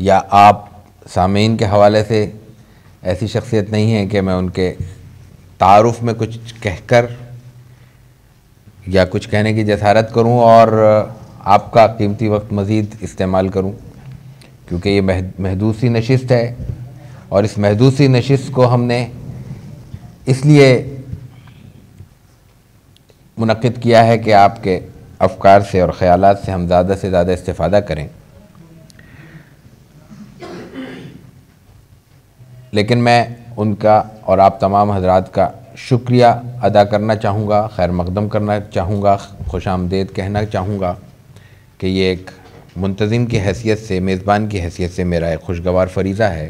یا آپ سامعین کے حوالے سے ایسی شخصیت نہیں ہے کہ میں ان کے تعارف میں کچھ کہہ کر یا کچھ کہنے کی جسارت کروں اور آپ کا قیمتی وقت مزید استعمال کروں، کیونکہ یہ محدود سی نشست ہے، اور اس محدود سی نشست کو ہم نے اس لیے منعقد کیا ہے کہ آپ کے افکار سے اور خیالات سے ہم زیادہ سے زیادہ استفادہ کریں۔ لیکن میں ان کا اور آپ تمام حضرات کا شکریہ ادا کرنا چاہوں گا، خیر مقدم کرنا چاہوں گا، خوش آمدید کہنا چاہوں گا کہ یہ ایک منتظم کی حیثیت سے، میزبان کی حیثیت سے میرا ایک خوشگوار فریضہ ہے۔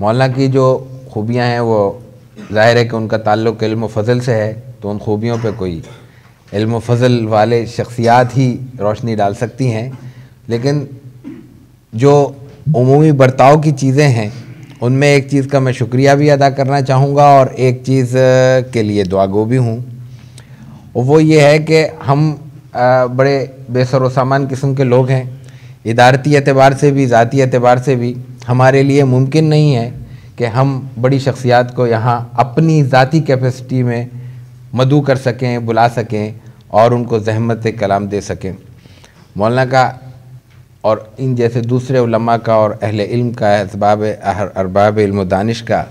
مولانا کی جو خوبیاں ہیں وہ ظاہر ہے کہ ان کا تعلق علم و فضل سے ہے، تو ان خوبیوں پہ کوئی علم و فضل والے شخصیات ہی روشنی ڈال سکتی ہیں، لیکن جو عمومی برتاؤ کی چیزیں ہیں ان میں ایک چیز کا میں شکریہ بھی ادا کرنا چاہوں گا اور ایک چیز کے لیے دعا گو بھی ہوں، اور وہ یہ ہے کہ ہم بڑے بے سر و سامان قسم کے لوگ ہیں، ادارتی اعتبار سے بھی ذاتی اعتبار سے بھی ہمارے لیے ممکن نہیں ہے کہ ہم بڑی شخصیات کو یہاں اپنی ذاتی کیپیسٹی میں مدعو کر سکیں، بلا سکیں اور ان کو زحمت کلام دے سکیں۔ مولانا کا اور ان جیسے دوسرے علماء کا اور اہل علم کا، ارباب علم و دانش کا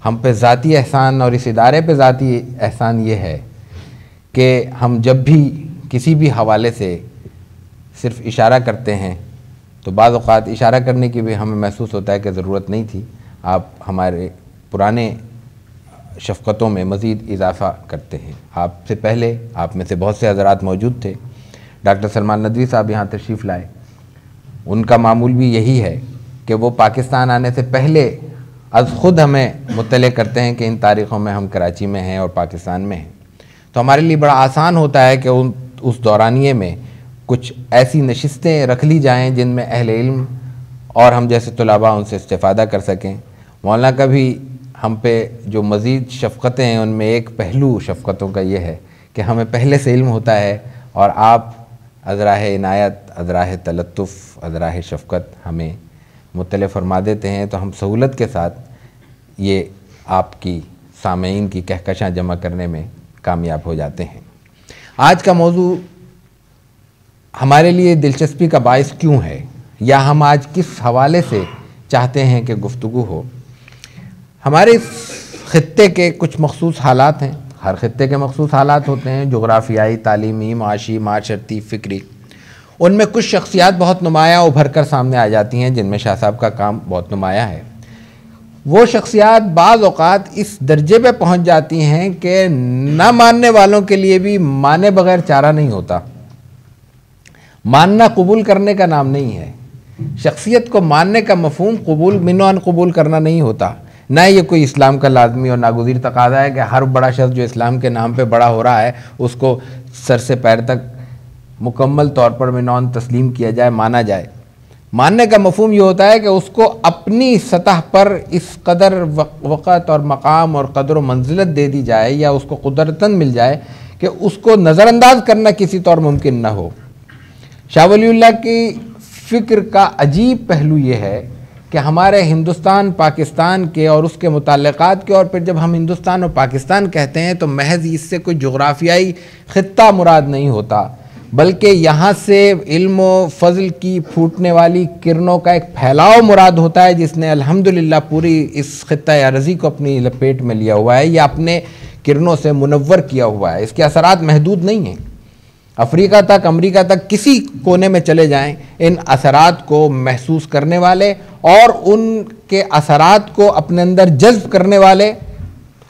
ہم پہ ذاتی احسان اور اس ادارے پہ ذاتی احسان یہ ہے کہ ہم جب بھی کسی بھی حوالے سے صرف اشارہ کرتے ہیں تو بعض اوقات اشارہ کرنے کی بھی ہمیں محسوس ہوتا ہے کہ ضرورت نہیں تھی، آپ ہمارے پرانے شفقتوں میں مزید اضافہ کرتے ہیں۔ آپ سے پہلے آپ میں سے بہت سے حضرات موجود تھے، ڈاکٹر سلمان ندوی صاحب یہاں تشریف لائے، ان کا معمول بھی یہی ہے کہ وہ پاکستان آنے سے پہلے از خود ہمیں مطلع کرتے ہیں کہ ان تاریخوں میں ہم کراچی میں ہیں اور پاکستان میں ہیں، تو ہمارے لیے بڑا آسان ہوتا ہے کہ اس دورانیے میں کچھ ایسی نشستیں رکھ لی جائیں جن میں اہل علم اور ہم جیسے طلباء ان سے استفادہ کر سکیں۔ مولانا کا بھی ہم پہ جو مزید شفقتیں ہیں ان میں ایک پہلو شفقتوں کا یہ ہے کہ ہمیں پہلے سے علم ہوتا ہے اور آپ ازراہ عنایت، ازراہ تلطف، ازراہ شفقت ہمیں مطلع فرما دیتے ہیں، تو ہم سہولت کے ساتھ یہ آپ کی سامعین کی کہکشاں جمع کرنے میں کامیاب ہو جاتے ہیں۔ آج کا موضوع ہمارے لیے دلچسپی کا باعث کیوں ہے، یا ہم آج کس حوالے سے چاہتے ہیں کہ گفتگو ہو؟ ہمارے اس خطے کے کچھ مخصوص حالات ہیں، ہر خطے کے مخصوص حالات ہوتے ہیں، جغرافیائی، تعلیمی، معاشی، معاشرتی، فکری۔ ان میں کچھ شخصیات بہت نمایاں ابھر کر سامنے آ جاتی ہیں جن میں شاہ صاحب کا کام بہت نمایاں ہے۔ وہ شخصیات بعض اوقات اس درجے پہ پہنچ جاتی ہیں کہ نہ ماننے والوں کے لیے بھی مانے بغیر چارہ نہیں ہوتا۔ ماننا قبول کرنے کا نام نہیں ہے، شخصیت کو ماننے کا مفہوم قبول منوان قبول کرنا نہیں ہوتا، نہ یہ کوئی اسلام کا لازمی اور ناگزیر تقاضا ہے کہ ہر بڑا شخص جو اسلام کے نام پہ بڑا ہو رہا ہے اس کو سر سے پیر تک مکمل طور پر منوان تسلیم کیا جائے، مانا جائے۔ ماننے کا مفہوم یہ ہوتا ہے کہ اس کو اپنی سطح پر اس قدر وقت اور مقام اور قدر و منزلت دے دی جائے یا اس کو قدرتاً مل جائے کہ اس کو نظر انداز کرنا کسی طور ممکن نہ ہو۔ شاہ ولی اللہ کی فکر کا عجیب پہلو یہ ہے کہ ہمارے ہندوستان پاکستان کے اور اس کے متعلقات کے، اور پھر جب ہم ہندوستان اور پاکستان کہتے ہیں تو محض اس سے کوئی جغرافیائی خطہ مراد نہیں ہوتا، بلکہ یہاں سے علم و فضل کی پھوٹنے والی کرنوں کا ایک پھیلاؤ مراد ہوتا ہے جس نے الحمدللہ پوری اس خطہ عرضی کو اپنی لپیٹ میں لیا ہوا ہے یا اپنے کرنوں سے منور کیا ہوا ہے۔ اس کے اثرات محدود نہیں ہیں، افریقہ تک، امریکہ تک، کسی کونے میں چلے جائیں، ان اثرات کو محسوس کرنے والے اور ان کے اثرات کو اپنے اندر جذب کرنے والے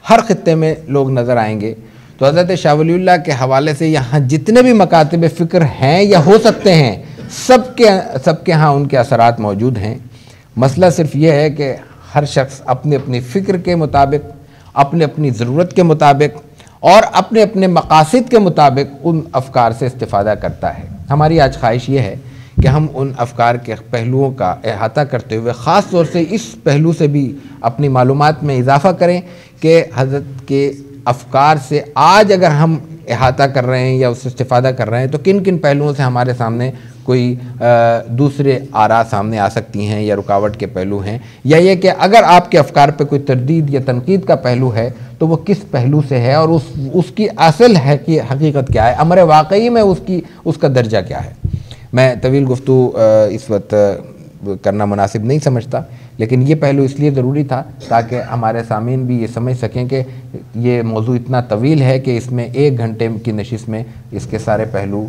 ہر خطے میں لوگ نظر آئیں گے۔ تو حضرت شاہ ولی اللہ کے حوالے سے یہاں جتنے بھی مکاتب فکر ہیں یا ہو سکتے ہیں سب کے ہاں ان کے اثرات موجود ہیں۔ مسئلہ صرف یہ ہے کہ ہر شخص اپنی اپنی فکر کے مطابق، اپنی اپنی ضرورت کے مطابق اور اپنے اپنے مقاصد کے مطابق ان افکار سے استفادہ کرتا ہے۔ ہماری آج خواہش یہ ہے کہ ہم ان افکار کے پہلوؤں کا احاطہ کرتے ہوئے خاص طور سے اس پہلو سے بھی اپنی معلومات میں اضافہ کریں کہ حضرت کے افکار سے آج اگر ہم احاطہ کر رہے ہیں یا اس سے استفادہ کر رہے ہیں تو کن کن پہلوؤں سے ہمارے سامنے کوئی دوسرے آراء سامنے آ سکتی ہیں یا رکاوٹ کے پہلو ہیں، یا یہ کہ اگر آپ کے افکار پہ کوئی تردید یا تنقید کا پہلو ہے تو وہ کس پہلو سے ہے اور اس کی اصل ہے کہ حقیقت کیا ہے، امر واقعی میں اس کا درجہ کیا ہے۔ میں طویل گفتگو اس وقت کرنا مناسب نہیں سمجھتا، لیکن یہ پہلو اس لیے ضروری تھا تاکہ ہمارے سامعین بھی یہ سمجھ سکیں کہ یہ موضوع اتنا طویل ہے کہ اس میں 1 گھنٹے کی نشست میں اس کے سارے پہلو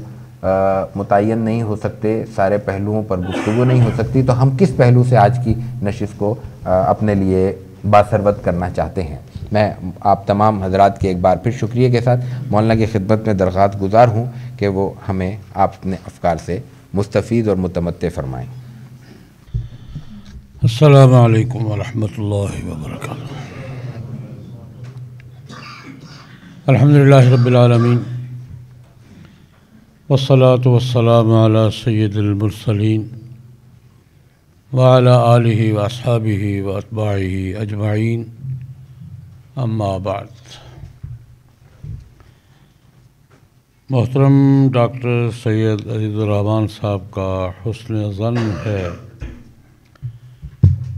متعین نہیں ہو سکتے، سارے پہلوؤں پر گفتگو نہیں ہو سکتی، تو ہم کس پہلو سے آج کی نشست کو اپنے لیے باثروت کرنا چاہتے ہیں۔ میں آپ تمام حضرات کے ایک بار پھر شکریہ کے ساتھ مولانا کی خدمت میں درخواست گزار ہوں کہ وہ ہمیں آپ اپنے افکار سے مستفید اور متمتع فرمائیں۔ السلام علیکم ورحمۃ اللہ وبرکاتہ۔ الحمدللہ رب العالمین والصلاة والسلام علی سید المرسلین وعلی آلہ واصحابہ واتباعہ اجمعین، اما بعد۔ محترم ڈاکٹر سید عزیز الرحمن صاحب کا حسن ظن ہے،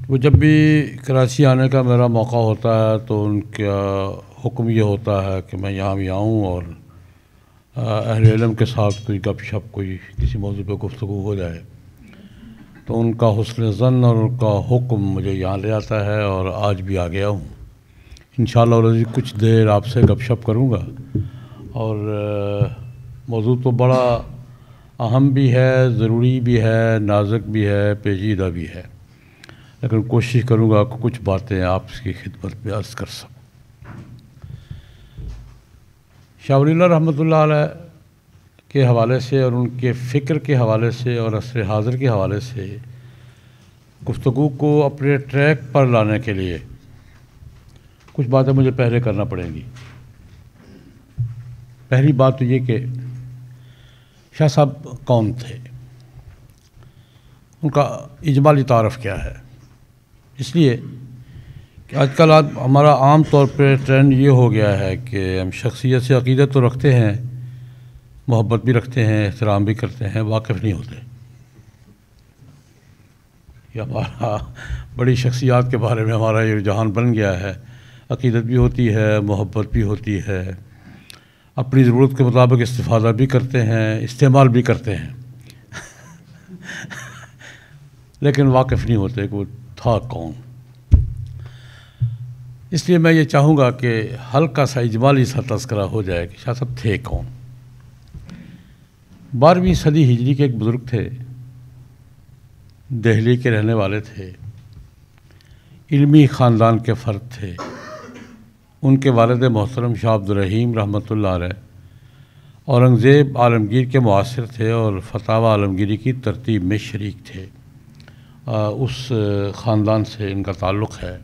وہ جب بھی کراچی آنے کا میرا موقع ہوتا ہے تو ان کا حکم یہ ہوتا ہے کہ میں یہاں بھی آؤں اور اہل علم کے ساتھ کوئی گپ شپ، کوئی کسی موضوع پہ گفتگو ہو جائے، تو ان کا حسن ظن اور ان کا حکم مجھے یہاں لے آتا ہے، اور آج بھی آ گیا ہوں۔ انشاءاللہ العزیز کچھ دیر آپ سے گپ شپ کروں گا، اور موضوع تو بڑا اہم بھی ہے، ضروری بھی ہے، نازک بھی ہے، پیچیدہ بھی ہے، لیکن کوشش کروں گا کہ کچھ باتیں آپ کی خدمت میں عرض کر سکوں۔ شاہ ولی اللہ رحمۃ اللہ علیہ کے حوالے سے اور ان کے فکر کے حوالے سے اور عصر حاضر کے حوالے سے گفتگو کو اپنے ٹریک پر لانے کے لیے کچھ باتیں مجھے پہلے کرنا پڑیں گی۔ پہلی بات تو یہ کہ شاہ صاحب کون تھے، ان کا اجمالی تعارف کیا ہے۔ اس لیے کہ آج کل ہمارا عام طور پہ ٹرینڈ یہ ہو گیا ہے کہ ہم شخصیت سے عقیدت تو رکھتے ہیں، محبت بھی رکھتے ہیں، احترام بھی کرتے ہیں، واقف نہیں ہوتے۔ یہ ہمارا بڑی شخصیات کے بارے میں ہمارا یہ رجحان بن گیا ہے، عقیدت بھی ہوتی ہے، محبت بھی ہوتی ہے، اپنی ضرورت کے مطابق استفادہ بھی کرتے ہیں، استعمال بھی کرتے ہیں، لیکن واقف نہیں ہوتے کہ وہ تھا کون۔ اس لیے میں یہ چاہوں گا کہ ہلکا سا اجمالی سا تذکرہ ہو جائے کہ شاہ صاحب تھے کون۔ 12ویں صدی ہجری کے ایک بزرگ تھے، دہلی کے رہنے والے تھے، علمی خاندان کے فرد تھے۔ ان کے والد محترم شاہ عبد الرحیم رحمۃ اللہ علیہ اورنگزیب عالمگیر کے معاصر تھے اور فتاوی عالمگیری کی ترتیب میں شریک تھے۔ اس خاندان سے ان کا تعلق ہے۔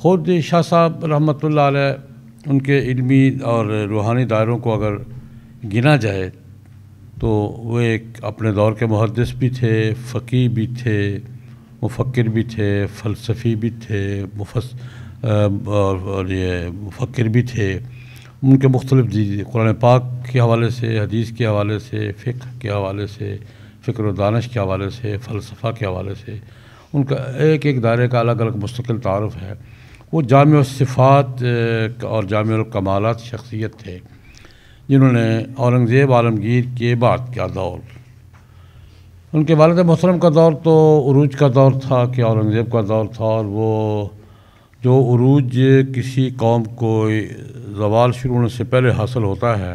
خود شاہ صاحب رحمۃ اللہ علیہ ان کے علمی اور روحانی دائروں کو اگر گنا جائے تو وہ ایک اپنے دور کے محدث بھی تھے، فقیہ بھی تھے، مفکر بھی تھے، فلسفی بھی تھے، اور یہ مفکر بھی تھے۔ ان کے مختلف قرآن پاک کے حوالے سے، حدیث کے حوالے سے، فقہ کے حوالے سے، فکر و دانش کے حوالے سے، فلسفہ کے حوالے سے ان کا ایک ایک دائرے کا الگ الگ مستقل تعارف ہے۔ وہ جامع الصفات اور جامع الکمالات شخصیت تھے، جنہوں نے اورنگزیب عالمگیر کے بعد کا دور، ان کے والد محترم کا دور تو عروج کا دور تھا کہ اورنگزیب کا دور تھا، اور وہ جو عروج کسی قوم کو زوال شروع ہونے سے پہلے حاصل ہوتا ہے،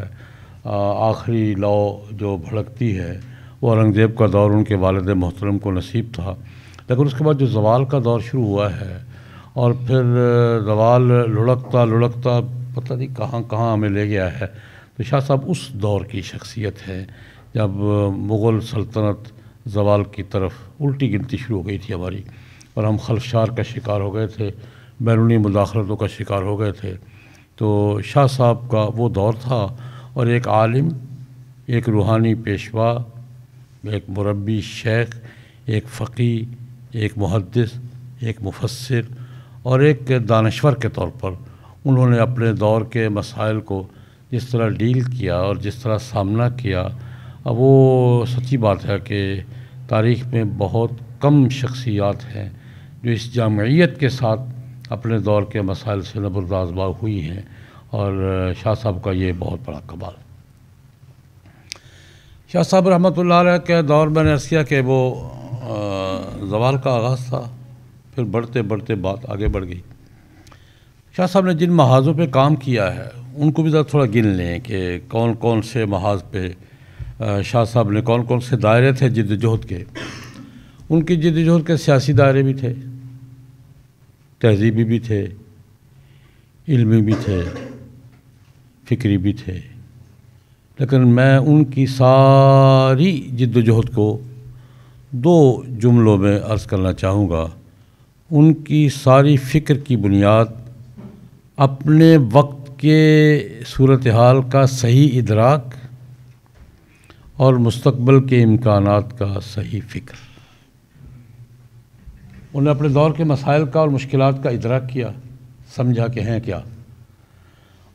آخری لو جو بھڑکتی ہے، وہ اورنگزیب کا دور ان کے والد محترم کو نصیب تھا۔ لیکن اس کے بعد جو زوال کا دور شروع ہوا ہے، اور پھر زوال لڑکتا پتہ نہیں کہاں کہاں ہمیں لے گیا ہے، تو شاہ صاحب اس دور کی شخصیت ہے جب مغل سلطنت زوال کی طرف الٹی گنتی شروع ہو گئی تھی ہماری، اور ہم خلفشار کا شکار ہو گئے تھے، بیرونی مداخلتوں کا شکار ہو گئے تھے۔ تو شاہ صاحب کا وہ دور تھا، اور ایک عالم، ایک روحانی پیشوا، ایک مربی شیخ، ایک فقی، ایک محدث، ایک مفسر اور ایک دانشور کے طور پر انہوں نے اپنے دور کے مسائل کو جس طرح ڈیل کیا اور جس طرح سامنا کیا وہ سچی بات ہے کہ تاریخ میں بہت کم شخصیات ہیں جو اس جامعیت کے ساتھ اپنے دور کے مسائل سے نبردآزما ہوئی ہیں، اور شاہ صاحب کا یہ بہت بڑا کمال۔ شاہ صاحب رحمۃ اللہ علیہ کے دور میں نے عرض کیا کہ وہ زوال کا آغاز تھا، پھر بڑھتے بڑھتے بات آگے بڑھ گئی۔ شاہ صاحب نے جن محاذوں پہ کام کیا ہے ان کو بھی ذرا تھوڑا گن لیں کہ کون کون سے محاذ پہ شاہ صاحب نے، کون کون سے دائرے تھے جد جہد کے۔ ان کی جد جہد کے سیاسی دائرے بھی تھے، تہذیبی بھی تھے، علمی بھی تھے، فکری بھی تھے، لیکن میں ان کی ساری جد و جہد کو 2 جملوں میں عرض کرنا چاہوں گا۔ ان کی ساری فکر کی بنیاد اپنے وقت کے صورتحال کا صحیح ادراک اور مستقبل کے امکانات کا صحیح فکر۔ انہیں اپنے دور کے مسائل کا اور مشکلات کا ادراک کیا، سمجھا کہ ہیں کیا،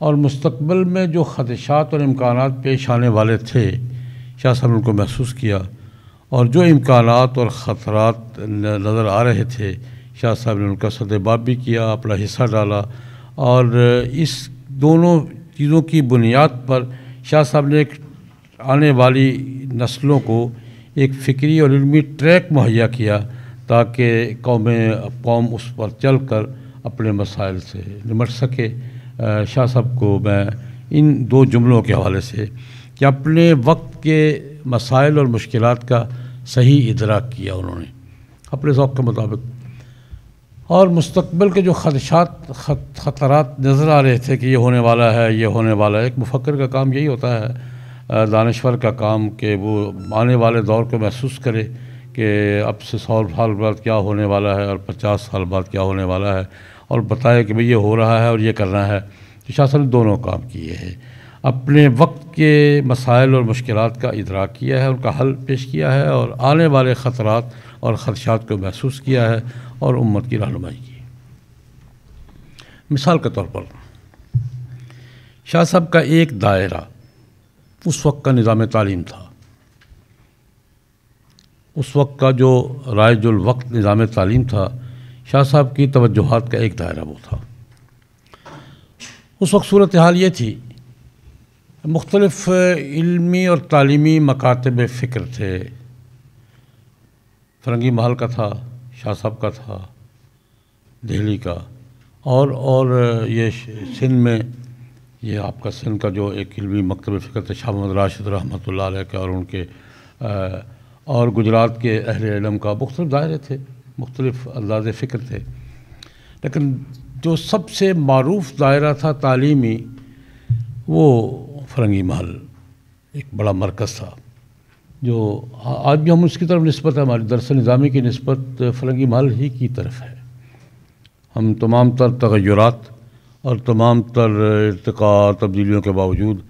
اور مستقبل میں جو خدشات اور امکانات پیش آنے والے تھے شاہ صاحب نے ان کو محسوس کیا، اور جو امکانات اور خطرات نظر آ رہے تھے شاہ صاحب نے ان کا سدباب بھی کیا، اپنا حصہ ڈالا، اور اس دونوں چیزوں کی بنیاد پر شاہ صاحب نے ایک آنے والی نسلوں کو ایک فکری اور علمی ٹریک مہیا کیا تاکہ قوم اس پر چل کر اپنے مسائل سے نمٹ سکے۔ شاہ صاحب کو میں ان 2 جملوں کے حوالے سے کہ اپنے وقت کے مسائل اور مشکلات کا صحیح ادراک کیا انہوں نے اپنے ذوق کے مطابق، اور مستقبل کے جو خطرات نظر آ رہے تھے کہ یہ ہونے والا ہے، یہ ہونے والا ہے۔ ایک مفکر کا کام یہی ہوتا ہے، دانشور کا کام، کہ وہ آنے والے دور کو محسوس کرے کہ اب سے 100 سال بعد کیا ہونے والا ہے اور 50 سال بعد کیا ہونے والا ہے، اور بتائے کہ بھئی یہ ہو رہا ہے اور یہ کرنا ہے۔ تو شاہ صاحب نے دونوں کام کیے ہیں، اپنے وقت کے مسائل اور مشکلات کا ادراک کیا ہے، ان کا حل پیش کیا ہے، اور آنے والے خطرات اور خدشات کو محسوس کیا ہے اور امت کی رہنمائی کی۔ مثال کے طور پر شاہ صاحب کا ایک دائرہ اس وقت کا نظام تعلیم تھا، اس وقت کا جو رائج الوقت نظام تعلیم تھا، شاہ صاحب کی توجہات کا ایک دائرہ وہ تھا۔ اس وقت صورتحال یہ تھی، مختلف علمی اور تعلیمی مکاتب فکر تھے، فرنگی محل کا تھا، شاہ صاحب کا تھا، دہلی کا، اور یہ سندھ میں یہ آپ کا سندھ کا جو ایک علمی مکتب فکر تھا شاہ محمد راشد رحمۃ اللہ علیہ کا، اور ان کے اور گجرات کے اہل علم کا، مختلف دائرے تھے، مختلف انداز فکر تھے، لیکن جو سب سے معروف دائرہ تھا تعلیمی وہ فرنگی محل ایک بڑا مرکز تھا، جو آج بھی ہم اس کی طرف نسبت ہے، ہماری درس نظامی کی نسبت فرنگی محل ہی کی طرف ہے۔ ہم تمام تر تغیرات اور تمام تر ارتقاء تبدیلیوں کے باوجود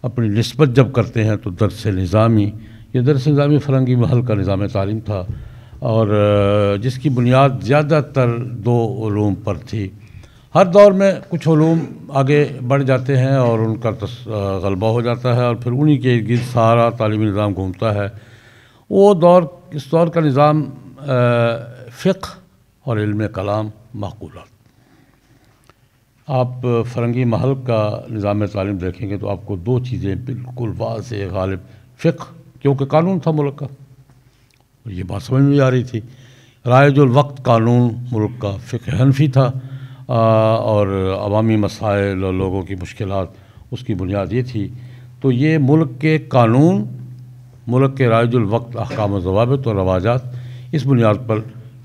اپنی نسبت جب کرتے ہیں تو درس نظامی، یہ درس نظامی فرنگی محل کا نظام تعلیم تھا، اور جس کی بنیاد زیادہ تر 2 علوم پر تھی۔ ہر دور میں کچھ علوم آگے بڑھ جاتے ہیں اور ان کا غلبہ ہو جاتا ہے، اور پھر انہی کے گرد سارا تعلیمی نظام گھومتا ہے۔ وہ دور، اس دور کا نظام فقہ اور علم کلام معقولات۔ آپ فرنگی محل کا نظام تعلیم دیکھیں گے تو آپ کو 2 چیزیں بالکل واضح غالب، فقہ کیونکہ قانون تھا ملک کا، اور یہ بات سمجھ میں آ رہی تھی، رائج الوقت قانون ملک کا، فقہ حنفی تھا، اور عوامی مسائل اور لوگوں کی مشکلات اس کی بنیاد یہ تھی۔ تو یہ ملک کے قانون، ملک کے رائج الوقت احکام و ضوابط اور رواجات، اس بنیاد پر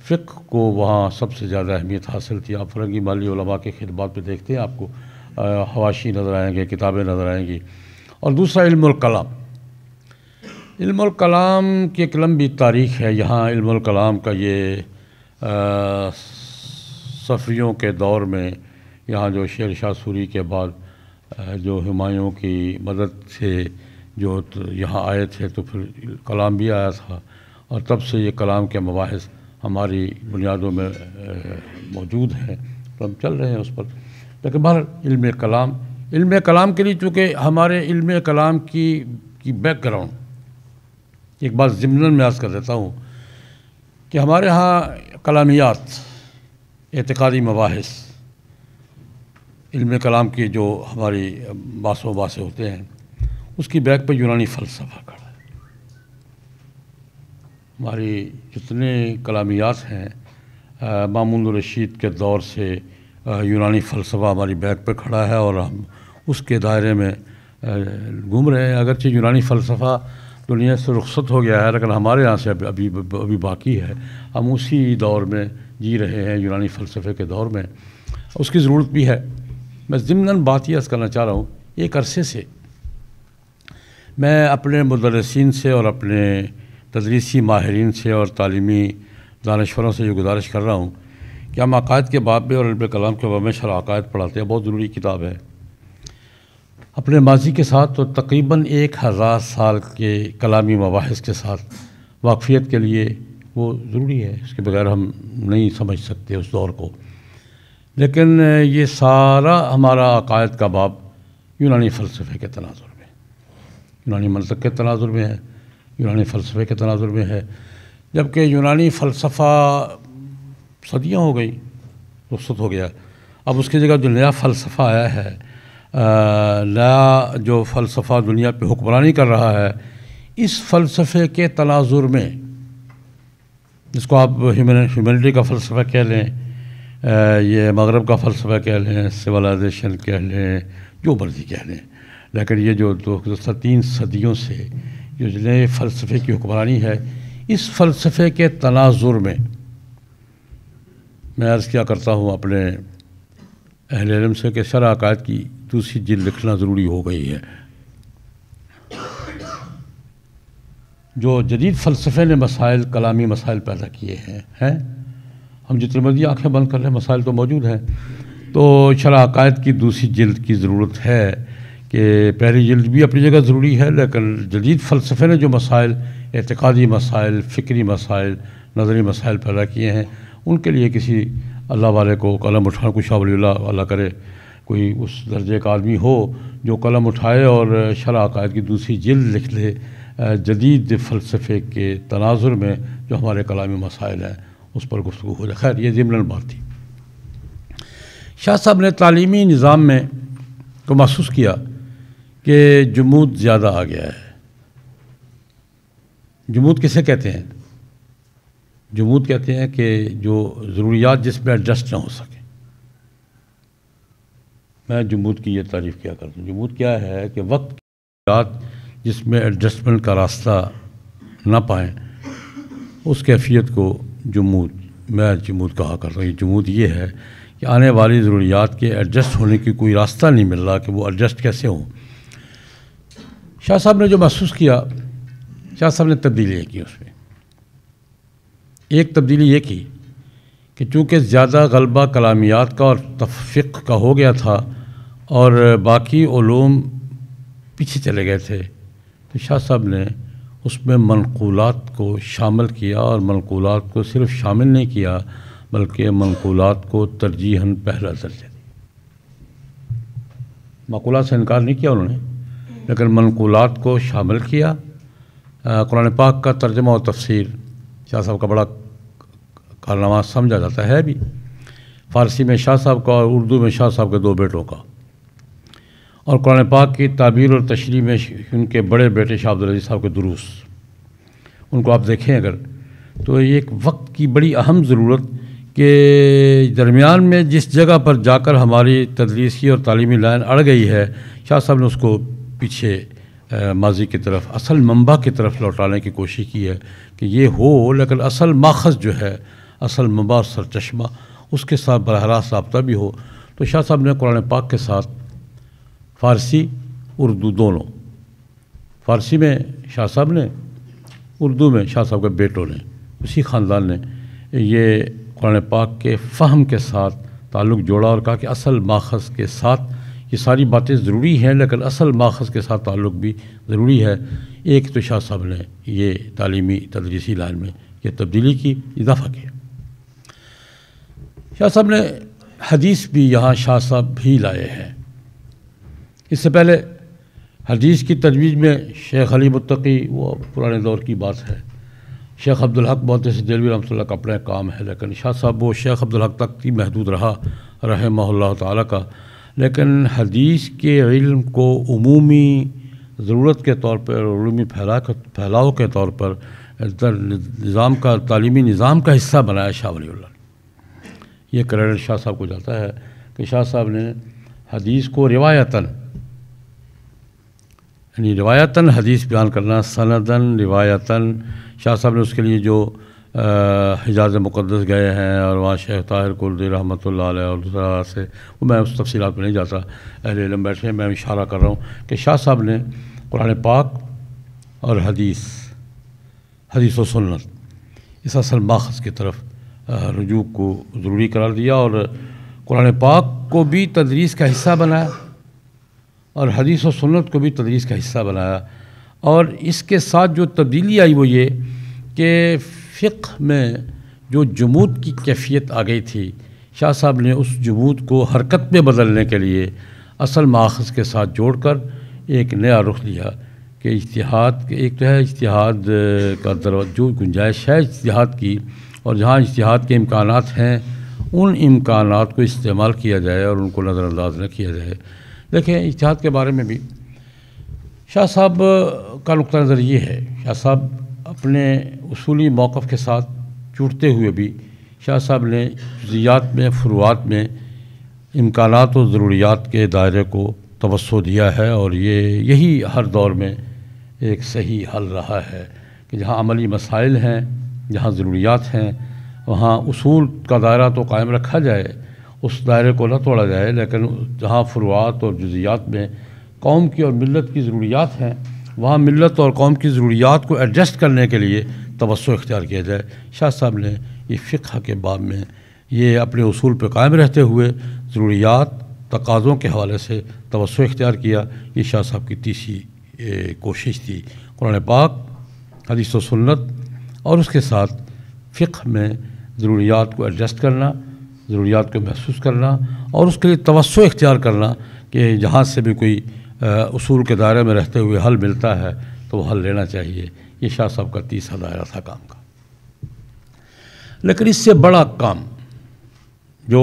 فقہ کو وہاں سب سے زیادہ اہمیت حاصل تھی۔ آپ فرنگی محلی علماء کے خطبات پہ دیکھتے ہیں، آپ کو حواشی نظر آئیں گے، کتابیں نظر آئیں گی۔ اور دوسرا علم الکلام، علم الکلام کی ایک لمبی تاریخ ہے یہاں۔ علم الکلام کا یہ صفویوں کے دور میں یہاں جو شیر شاہ سوری کے بعد جو ہمایوں کی مدد سے جو یہاں آئے تھے تو پھر کلام بھی آیا تھا، اور تب سے یہ کلام کے مباحث ہماری بنیادوں میں موجود ہیں، تو ہم چل رہے ہیں اس پر۔ لیکن بہر علم کلام کے لیے چونکہ ہمارے علم کلام کی بیک گراؤنڈ ایک بات ضمناً میں عرض کر دیتا ہوں کہ ہمارے ہاں کلامیات، اعتقادی مباحث، علم کلام کی جو ہماری باس و باسے ہوتے ہیں، اس کی بیک پہ یونانی فلسفہ کھڑا ہے۔ ہماری جتنے کلامیات ہیں مامون الرشید کے دور سے یونانی فلسفہ ہماری بیک پہ کھڑا ہے اور ہم اس کے دائرے میں گھوم رہے ہیں۔ اگرچہ یونانی فلسفہ دنیا سے رخصت ہو گیا ہے، لیکن ہمارے یہاں سے ابھی باقی ہے۔ ہم اسی دور میں جی رہے ہیں، یونانی فلسفے کے دور میں، اس کی ضرورت بھی ہے۔ میں ضمناً بات یہ عرض کرنا چاہ رہا ہوں، ایک عرصے سے میں اپنے مدرسین سے اور اپنے تدریسی ماہرین سے اور تعلیمی دانشوروں سے یہ گزارش کر رہا ہوں کہ ہم عقائد کے باب میں اور علم کلام کے باب میں شرح عقائد پڑھاتے ہیں، بہت ضروری کتاب ہے۔ اپنے ماضی کے ساتھ تو تقریباً 1000 سال کے کلامی مباحث کے ساتھ واقفیت کے لیے وہ ضروری ہے، اس کے بغیر ہم نہیں سمجھ سکتے اس دور کو۔ لیکن یہ سارا ہمارا عقائد کا باب یونانی فلسفے کے تناظر میں، یونانی منطق کے تناظر میں ہے، یونانی فلسفے کے تناظر میں ہے، جبکہ یونانی فلسفہ صدیاں ہو گئی، رخصت ہو گیا۔ اب اس کی جگہ جو نیا فلسفہ آیا ہے، نیا جو فلسفہ دنیا پہ حکمرانی کر رہا ہے، اس فلسفے کے تناظر میں، جس کو آپ ہیومینٹی کا فلسفہ کہہ لیں، یہ مغرب کا فلسفہ کہہ لیں، سولائزیشن کہہ لیں، جو مرضی کہہ لیں، لیکن یہ جو 3 صدیوں سے جو نئے فلسفے کی حکمرانی ہے، اس فلسفے کے تناظر میں میں عرض کیا کرتا ہوں اپنے اہل علم سے کہ شرح عقائد کی دوسری جلد لکھنا ضروری ہو گئی ہے۔ جو جدید فلسفے نے مسائل، کلامی مسائل پیدا کیے ہیں، ہم جتنے مرضی آنکھیں بند کر لیں مسائل تو موجود ہیں، تو شرح عقائد کی دوسری جلد کی ضرورت ہے کہ پہلی جلد بھی اپنی جگہ ضروری ہے، لیکن جدید فلسفے نے جو مسائل، اعتقادی مسائل، فکری مسائل، نظری مسائل پیدا کیے ہیں، ان کے لیے کسی اللہ والے کو قلم اٹھانا، کوئی شاہ ولی اللہ کرے، کوئی اس درجے کا آدمی ہو جو قلم اٹھائے اور شرح عقائد کی دوسری جلد لکھ لے جدید فلسفے کے تناظر میں جو ہمارے کلامی مسائل ہیں اس پر گفتگو ہو جائے۔ خیر، یہ ضمناً بات تھی۔ شاہ صاحب نے تعلیمی نظام میں کو محسوس کیا کہ جمود زیادہ آ گیا ہے۔ جمود کسے کہتے ہیں؟ جمود کہتے ہیں کہ جو ضروریات جس میں ایڈجسٹ نہ ہو سکے۔ میں جمود کی یہ تعریف کیا کرتا ہوں۔ جمود کیا ہے کہ وقت کی ضروریات جس میں ایڈجسٹمنٹ کا راستہ نہ پائیں، اس کیفیت کو میں جمود کہا کرتا ہوں۔ یہ جمود یہ ہے کہ آنے والی ضروریات کے ایڈجسٹ ہونے کی کوئی راستہ نہیں مل رہا کہ وہ ایڈجسٹ کیسے ہوں۔ شاہ صاحب نے جو محسوس کیا، شاہ صاحب نے تبدیلیاں کی اس میں۔ ایک تبدیلی یہ کی کہ چونکہ زیادہ غلبہ کلامیات کا اور تفقہ کا ہو گیا تھا اور باقی علوم پیچھے چلے گئے تھے، تو شاہ صاحب نے اس میں منقولات کو شامل کیا، اور منقولات کو صرف شامل نہیں کیا بلکہ منقولات کو ترجیحاً پہلا درجہ دیا۔ منقولات سے انکار نہیں کیا انہوں نے، لیکن منقولات کو شامل کیا۔ قرآن پاک کا ترجمہ و تفسیر شاہ صاحب کا بڑا کارنامہ سمجھا جاتا ہے بھی، فارسی میں شاہ صاحب کا اور اردو میں شاہ صاحب کے 2 بیٹوں کا، اور قرآن پاک کی تعبیر اور تشریح میں ان کے بڑے بیٹے شاہ عبدالعزیز صاحب کے دروس، ان کو آپ دیکھیں اگر تو ایک وقت کی بڑی اہم ضرورت کہ درمیان میں جس جگہ پر جا کر ہماری تدریسی اور تعلیمی لائن اڑ گئی ہے، شاہ صاحب نے اس کو پیچھے ماضی کی طرف، اصل منبع کی طرف لوٹانے کی کوشش کی ہے کہ یہ ہو، لیکن اصل ماخذ جو ہے، اصل منبع اور سرچشمہ، اس کے ساتھ براہ راست رابطہ بھی ہو۔ تو شاہ صاحب نے قرآن پاک کے ساتھ فارسی اردو دونوں، فارسی میں شاہ صاحب نے، اردو میں شاہ صاحب کے بیٹوں نے، اسی خاندان نے یہ قرآن پاک کے فہم کے ساتھ تعلق جوڑا اور کہا کہ اصل ماخذ کے ساتھ یہ ساری باتیں ضروری ہیں، لیکن اصل ماخذ کے ساتھ تعلق بھی ضروری ہے۔ ایک تو شاہ صاحب نے یہ تعلیمی تدریسی لائن میں یہ تبدیلی کی، اضافہ کیا۔ شاہ صاحب نے حدیث بھی یہاں شاہ صاحب بھی لائے ہیں۔ اس سے پہلے حدیث کی تجویز میں شیخ علی متقی وہ پرانے دور کی بات ہے، شیخ عبدالحق محدث دہلوی رحمۃ اللہ کا اپنا کام ہے، لیکن شاہ صاحب وہ شیخ عبدالحق تک ہی محدود رہا رحمہ اللہ تعالیٰ کا، لیکن حدیث کے علم کو عمومی ضرورت کے طور پر، عمومی پھیلاؤ کے طور پر نظام کا، تعلیمی نظام کا حصہ بنایا شاہ ولی اللہ نے۔ یہ کریڈٹ شاہ صاحب کو جاتا ہے کہ شاہ صاحب نے حدیث کو روایتاً، یعنی روایتاً حدیث بیان کرنا، سنداً روایتاً، شاہ صاحب نے اس کے لیے جو حجاز مقدس گئے ہیں اور وہاں شیخ طاہر کلدی رحمۃ اللہ علیہ اور دوسرا سے، وہ میں اس تفصیلات میں نہیں جاتا، اہل علم بیٹھے ہیں، میں اشارہ کر رہا ہوں کہ شاہ صاحب نے قرآن پاک اور حدیث و سنت اس اصل ماخذ کی طرف رجوع کو ضروری قرار دیا، اور قرآن پاک کو بھی تدریس کا حصہ بنایا اور حدیث و سنت کو بھی تدریس کا حصہ بنایا، اور اس کے ساتھ جو تبدیلی آئی وہ یہ کہ فقہ میں جو جمود کی کیفیت آ گئی تھی، شاہ صاحب نے اس جمود کو حرکت میں بدلنے کے لیے اصل ماخذ کے ساتھ جوڑ کر ایک نیا رخ لیا کہ اجتہاد، ایک تو ہے اجتہاد کا جو گنجائش ہے اجتہاد کی، اور جہاں اجتہاد کے امکانات ہیں ان امکانات کو استعمال کیا جائے اور ان کو نظر انداز نہ کیا جائے۔ دیکھیں اجتہاد کے بارے میں بھی شاہ صاحب کا نقطہ نظر یہ ہے، شاہ صاحب اپنے اصولی موقف کے ساتھ جڑتے ہوئے بھی شاہ صاحب نے جزیات میں، فروعات میں امکانات و ضروریات کے دائرے کو توسع دیا ہے، اور یہی ہر دور میں ایک صحیح حل رہا ہے کہ جہاں عملی مسائل ہیں، جہاں ضروریات ہیں، وہاں اصول کا دائرہ تو قائم رکھا جائے، اس دائرے کو نہ توڑا جائے، لیکن جہاں فروعات اور جزیات میں قوم کی اور ملت کی ضروریات ہیں وہاں ملت اور قوم کی ضروریات کو ایڈجسٹ کرنے کے لیے توسع اختیار کیا جائے۔ شاہ صاحب نے یہ فقہ کے باب میں یہ اپنے اصول پہ قائم رہتے ہوئے ضروریات، تقاضوں کے حوالے سے توسع اختیار کیا۔ یہ شاہ صاحب کی تیسری کوشش تھی، قرآن پاک، حدیث و سنت اور اس کے ساتھ فقہ میں ضروریات کو ایڈجسٹ کرنا، ضروریات کو محسوس کرنا اور اس کے لیے توسع اختیار کرنا کہ جہاں سے بھی کوئی اصول کے دائرے میں رہتے ہوئے حل ملتا ہے تو وہ حل لینا چاہیے۔ یہ شاہ صاحب کا تیسرا دائرہ تھا کام کا۔ لیکن اس سے بڑا کام جو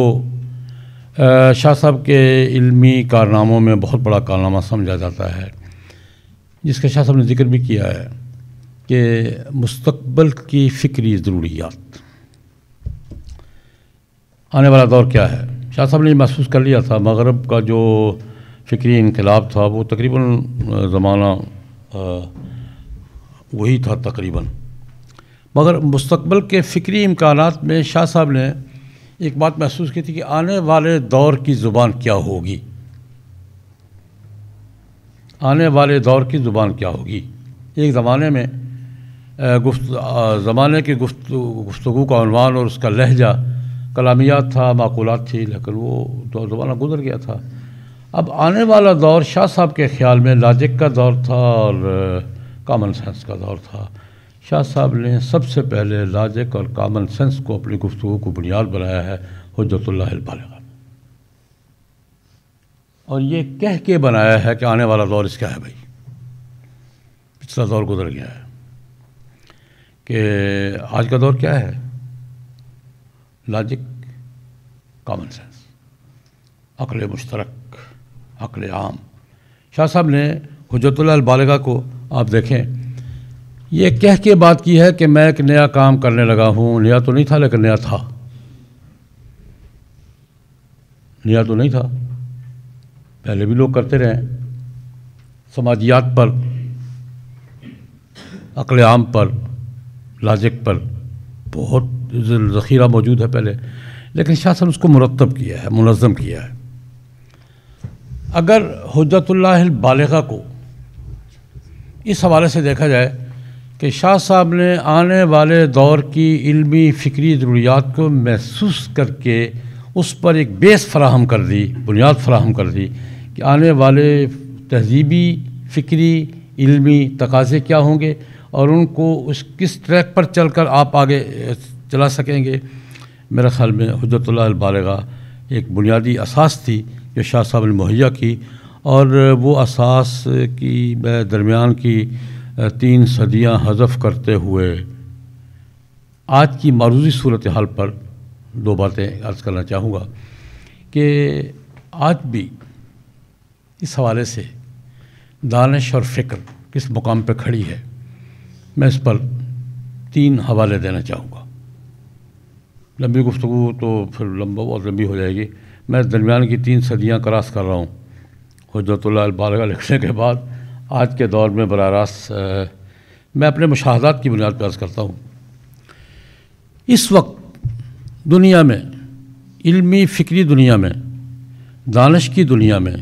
شاہ صاحب کے علمی کارناموں میں بہت بڑا کارنامہ سمجھا جاتا ہے، جس کا شاہ صاحب نے ذکر بھی کیا ہے، کہ مستقبل کی فکری ضروریات، آنے والا دور کیا ہے۔ شاہ صاحب نے یہ محسوس کر لیا تھا، مغرب کا جو فکری انقلاب تھا وہ تقریباً زمانہ وہی تھا تقریباً، مگر مستقبل کے فکری امکانات میں شاہ صاحب نے ایک بات محسوس کی تھی کہ آنے والے دور کی زبان کیا ہوگی، آنے والے دور کی زبان کیا ہوگی۔ ایک زمانے میں زمانے کی گفتگو کا عنوان اور اس کا لہجہ کلامیات تھا، معقولات تھی، لیکن وہ زمانہ گزر گیا تھا۔ اب آنے والا دور شاہ صاحب کے خیال میں لاجک کا دور تھا اور کامن سینس کا دور تھا۔ شاہ صاحب نے سب سے پہلے لاجک اور کامن سینس کو اپنی گفتگو کو بنیاد بنایا ہے حجت اللہ البالغہ، اور یہ کہہ کے بنایا ہے کہ آنے والا دور اس کا ہے بھائی، پچھلا دور گزر گیا ہے، کہ آج کا دور کیا ہے، لاجک، کامن سینس، عقل مشترک، عقل عام۔ شاہ صاحب نے حجت اللہ البالغہ کو آپ دیکھیں، یہ کہہ کے بات کی ہے کہ میں ایک نیا کام کرنے لگا ہوں، نیا تو نہیں تھا لیکن نیا تھا، نیا تو نہیں تھا، پہلے بھی لوگ کرتے رہے، سماجیات پر، عقل عام پر، لاجک پر بہت ذخیرہ موجود ہے پہلے، لیکن شاہ صاحب نے اس کو مرتب کیا ہے، منظم کیا ہے۔ اگر حجت اللہ البالغہ کو اس حوالے سے دیکھا جائے کہ شاہ صاحب نے آنے والے دور کی علمی فکری ضروریات کو محسوس کر کے اس پر ایک بیس فراہم کر دی، بنیاد فراہم کر دی کہ آنے والے تہذیبی، فکری، علمی تقاضے کیا ہوں گے اور ان کو کس ٹریک پر چل کر آپ آگے چلا سکیں گے۔ میرے خیال میں حجت اللہ البالغہ ایک بنیادی اساس تھی جو شاہ صاحب نے مہیا کی، اور وہ اساس کی درمیان کی 3 صدیاں حذف کرتے ہوئے آج کی معروضی صورتحال پر 2 باتیں عرض کرنا چاہوں گا کہ آج بھی اس حوالے سے دانش اور فکر کس مقام پہ کھڑی ہے، میں اس پر 3 حوالے دینا چاہوں گا۔ لمبی گفتگو تو پھر بہت لمبی ہو جائے گی، میں درمیان کی 3 صدیاں کراس کر رہا ہوں حجت اللہ البالغہ لکھنے کے بعد آج کے دور میں براہ راست میں اپنے مشاہدات کی بنیاد پر عرض کرتا ہوں۔ اس وقت دنیا میں، علمی فکری دنیا میں، دانش کی دنیا میں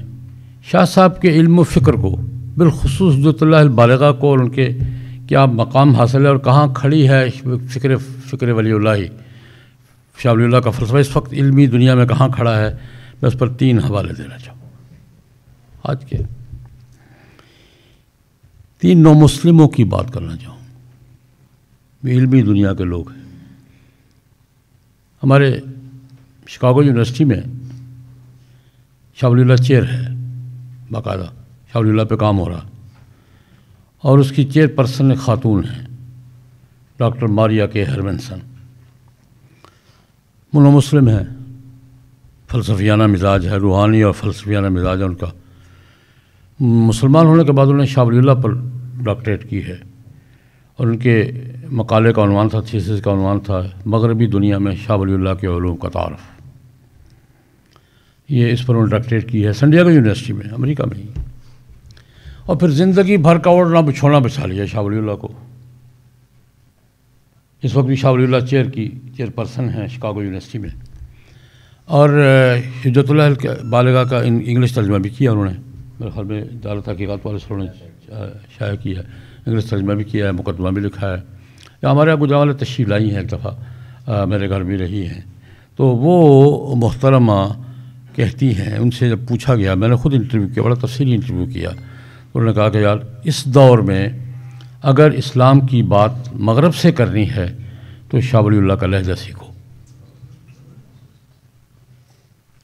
شاہ صاحب کے علم و فکر کو، بالخصوص حجت اللہ البالغہ کو اور ان کے کیا مقام حاصل ہے اور کہاں کھڑی ہے فکر ولی اللہ شاہ ولی اللہ کا فلسفہ اس وقت علمی دنیا میں کہاں کھڑا ہے، میں اس پر 3 حوالے دینا چاہوں۔ آج کے 3 نو مسلموں کی بات کرنا چاہوں، یہ علمی دنیا کے لوگ ہیں۔ ہمارے شکاگو یونیورسٹی میں شاہ ولی اللہ چیئر ہے، باقاعدہ شاہ ولی اللہ پہ کام ہو رہا، اور اس کی چیئر پرسن ایک خاتون ہیں ڈاکٹر ماریا کے ہرمنسن، منو مسلم ہے، فلسفیانہ مزاج ہے، روحانی اور فلسفیانہ مزاج ہے ان کا۔ مسلمان ہونے کے بعد انہوں نے شاہ ولی اللہ پر ڈاکٹریٹ کی ہے، اور ان کے مقالے کا عنوان تھا، تھیسس کا عنوان تھا مغربی دنیا میں شاہ ولی اللہ کے علوم کا تعارف۔ یہ اس پر انہوں نے ڈاکٹریٹ کی ہے سان ڈیگو یونیورسٹی میں، امریکہ میں ہی، اور پھر زندگی بھر کا اوڑھنا بچھونا بچھا لیا شاہ ولی اللہ کو۔ اس وقت بھی شاہ ولی اللہ چیئر پرسن ہیں شکاگو یونیورسٹی میں، اور حجت اللہ بالغہ کا انگلش ترجمہ بھی کیا انہوں نے، میرے خیال میں دار تحقیقات والے سے انہوں نے شائع کیا ہے، انگلش ترجمہ بھی کیا ہے، مقدمہ بھی لکھا ہے۔ یا ہمارے یہاں گجرات والے تشریف لائی ہیں، ایک دفعہ میرے گھر بھی رہی ہیں، تو وہ محترمہ کہتی ہیں، ان سے جب پوچھا گیا، میں نے خود انٹرویو کیا، بڑا تفصیلی انٹرویو کیا، انہوں نے کہا کہ یار اس دور میں اگر اسلام کی بات مغرب سے کرنی ہے تو شاہ ولی اللہ کا لہجہ سیکھو۔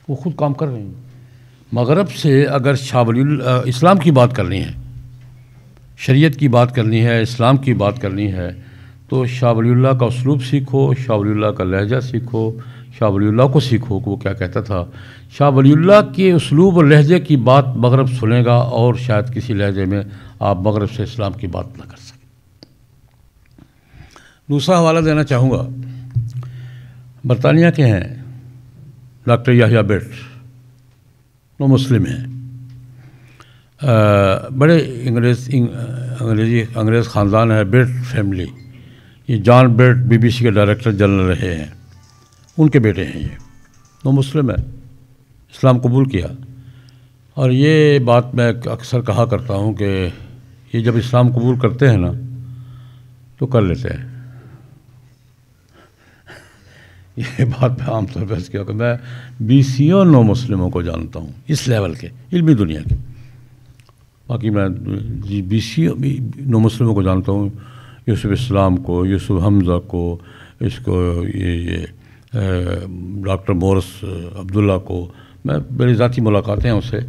وہ خود کام کر رہے ہیں، مغرب سے اگر شاہ ولی اللہ اسلام کی بات کرنی ہے، شریعت کی بات کرنی ہے، اسلام کی بات کرنی ہے، تو شاہ ولی اللہ کا اسلوب سیکھو، شاہ ولی اللہ کا لہجہ سیکھو، شاہ ولی اللہ کو سیکھو کہ وہ کیا کہتا تھا۔ شاہ ولی اللہ کے اسلوب اور لہجے کی بات مغرب سنے گا، اور شاید کسی لہجے میں آپ مغرب سے اسلام کی بات نہ کر سکیں۔ دوسرا حوالہ دینا چاہوں گا، برطانیہ کے ہیں ڈاکٹر یحییٰ بیٹ، وہ مسلم ہیں، بڑے انگریز خاندان ہے، بیٹ فیملی، یہ جان بیٹ BBC کے ڈائریکٹر جنرل رہے ہیں، ان کے بیٹے ہیں، یہ وہ مسلم ہے، اسلام قبول کیا۔ اور یہ بات میں اکثر کہا کرتا ہوں کہ یہ جب اسلام قبول کرتے ہیں نا تو کر لیتے ہیں۔ یہ بات میں عام طور پر کیا کہ میں 20 نو مسلموں کو جانتا ہوں اس لیول کے علمی دنیا کے، باقی میں 20 نو مسلموں کو جانتا ہوں، یوسف اسلام کو، یوسف حمزہ کو، اس کو یہ ڈاکٹر مورس عبداللہ کو، میں میری ذاتی ملاقاتیں ہیں اس سے۔